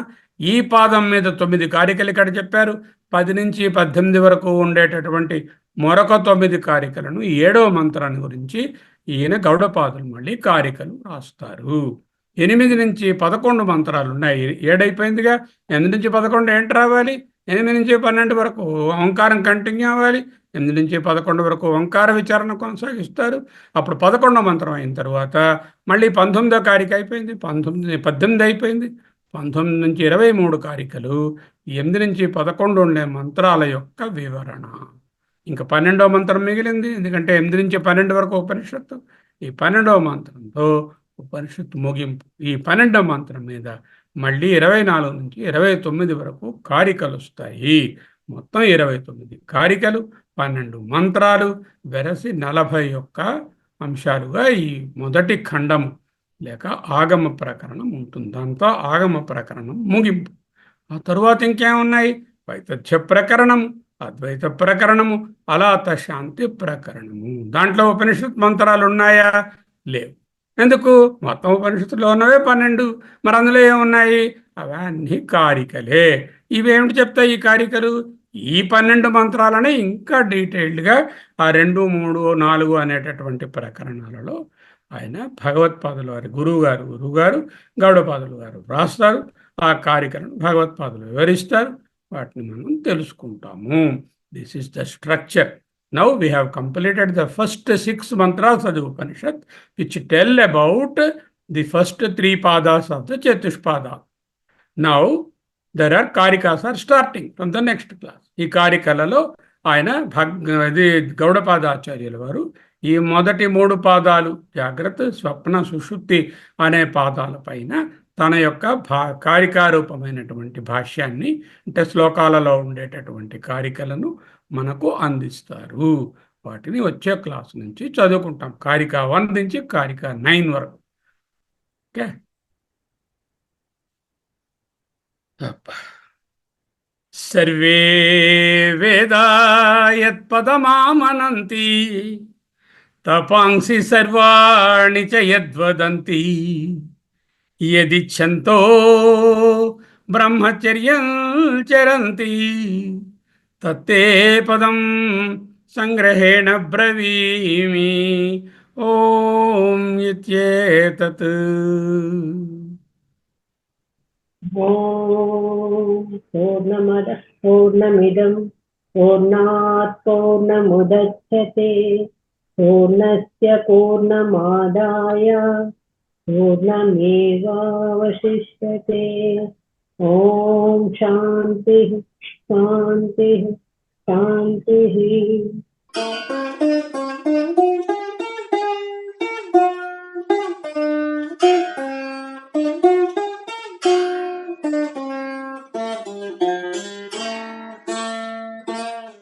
ఈ పాదం మీద 9 కారికలు ఇక్కడ చెప్పారు. 10 నుంచి 18 వరకు ఉండేటటువంటి మరొక 9 కారికలను 7వ మంత్రాన్ని గురించి ఈయన గౌడపాదులు మళ్ళీ కారికలు రాస్తారు. 8 నుంచి 11 మంత్రాలు ఉన్నాయి. 7 అయిపోయిందిగా, 8 నుంచి 11 ఏంటి రావాలి, 8 నుంచి 12 వరకు ఓంకారం కంటిన్యూ అవ్వాలి. 8 నుంచి 11 వరకు ఓంకార విచారణ కొనసాగిస్తారు. అప్పుడు 11వ మంత్రం అయిన తర్వాత మళ్ళీ 19వ కారిక అయిపోయింది, 18 అయిపోయింది. 19 నుంచి 23 కారికలు, 8 నుంచి 11 ఉండే మంత్రాల యొక్క వివరణ. ఇంకా 12వ మంత్రం మిగిలింది, ఎందుకంటే 8 నుంచి 12 వరకు ఉపనిషత్తు. ఈ 12వ మంత్రంతో ఉపనిషత్తు ముగింపు. ఈ 12వ మంత్రం మీద మళ్ళీ 24 నుంచి 29 వరకు కారికలు వస్తాయి. మొత్తం 29 కారికలు, 12 మంత్రాలు వెరసి 41 అంశాలుగా ఈ మొదటి ఖండము లేక ఆగమ ప్రకరణం ఉంటుంది. దాంతో ఆగమ ప్రకరణం ముగింపు. ఆ తరువాత ఇంకేమున్నాయి, వైతథ్య ప్రకరణము, అద్వైత ప్రకరణము, అలాత శాంతి ప్రకరణము. దాంట్లో ఉపనిషత్ మంత్రాలు ఉన్నాయా, లేవు. ఎందుకు, మొత్తం ఉపనిషత్తులో ఉన్నవే 12. మరి అందులో ఏమున్నాయి, అవన్నీ కారికలే. ఇవేమిటి చెప్తాయి ఈ కారికలు, ఈ 12 మంత్రాలనే ఇంకా డీటెయిల్డ్గా ఆ 2, 3, 4 అనేటటువంటి ప్రకరణాలలో ఆయన భగవత్పాదుల వారి గురువుగారు గౌడపాదుల గారు రాస్తారు. ఆ కారికలను భగవత్పాదులు వివరిస్తారు. వాటిని మనం తెలుసుకుంటాము. This is the structure. Now we have completed the first 6 mantras of the Upanishad, which tell about the first 3 padas of the Chatushpada. Now there are Karikas are starting from the next class. ఈ కారికలలో ఆయన ఇది గౌడపాదాచార్యుల వారు ఈ మొదటి 3 పాదాలు జాగ్రత్త, స్వప్న, సుషుప్తి అనే పాదాల పైన తన యొక్క కారికారూపమైనటువంటి భాష్యాన్ని, అంటే శ్లోకాలలో ఉండేటటువంటి కారికలను మనకు అందిస్తారు. వాటిని వచ్చే క్లాస్ నుంచి చదువుకుంటాం. కారిక 1 నుంచి కారిక 9 వరకు. ఓకే. సర్వే వేదా యత్పదమామనంతి తపాంసి సర్వాణి చ యద్వదంతి యదిచ్ఛంతో బ్రహ్మచర్యం చరంతి తత్తే పదం సంగ్రహేణ బ్రవీమి. ఓం ఇత్యేతత్. పూర్ణమదః పూర్ణమిదం పూర్ణాత్ పూర్ణముదచ్యతే పూర్ణస్య పూర్ణమాదాయ పూర్ణమేవావశిష్యతే. ఓం శాంతి శాంతి శాంతి.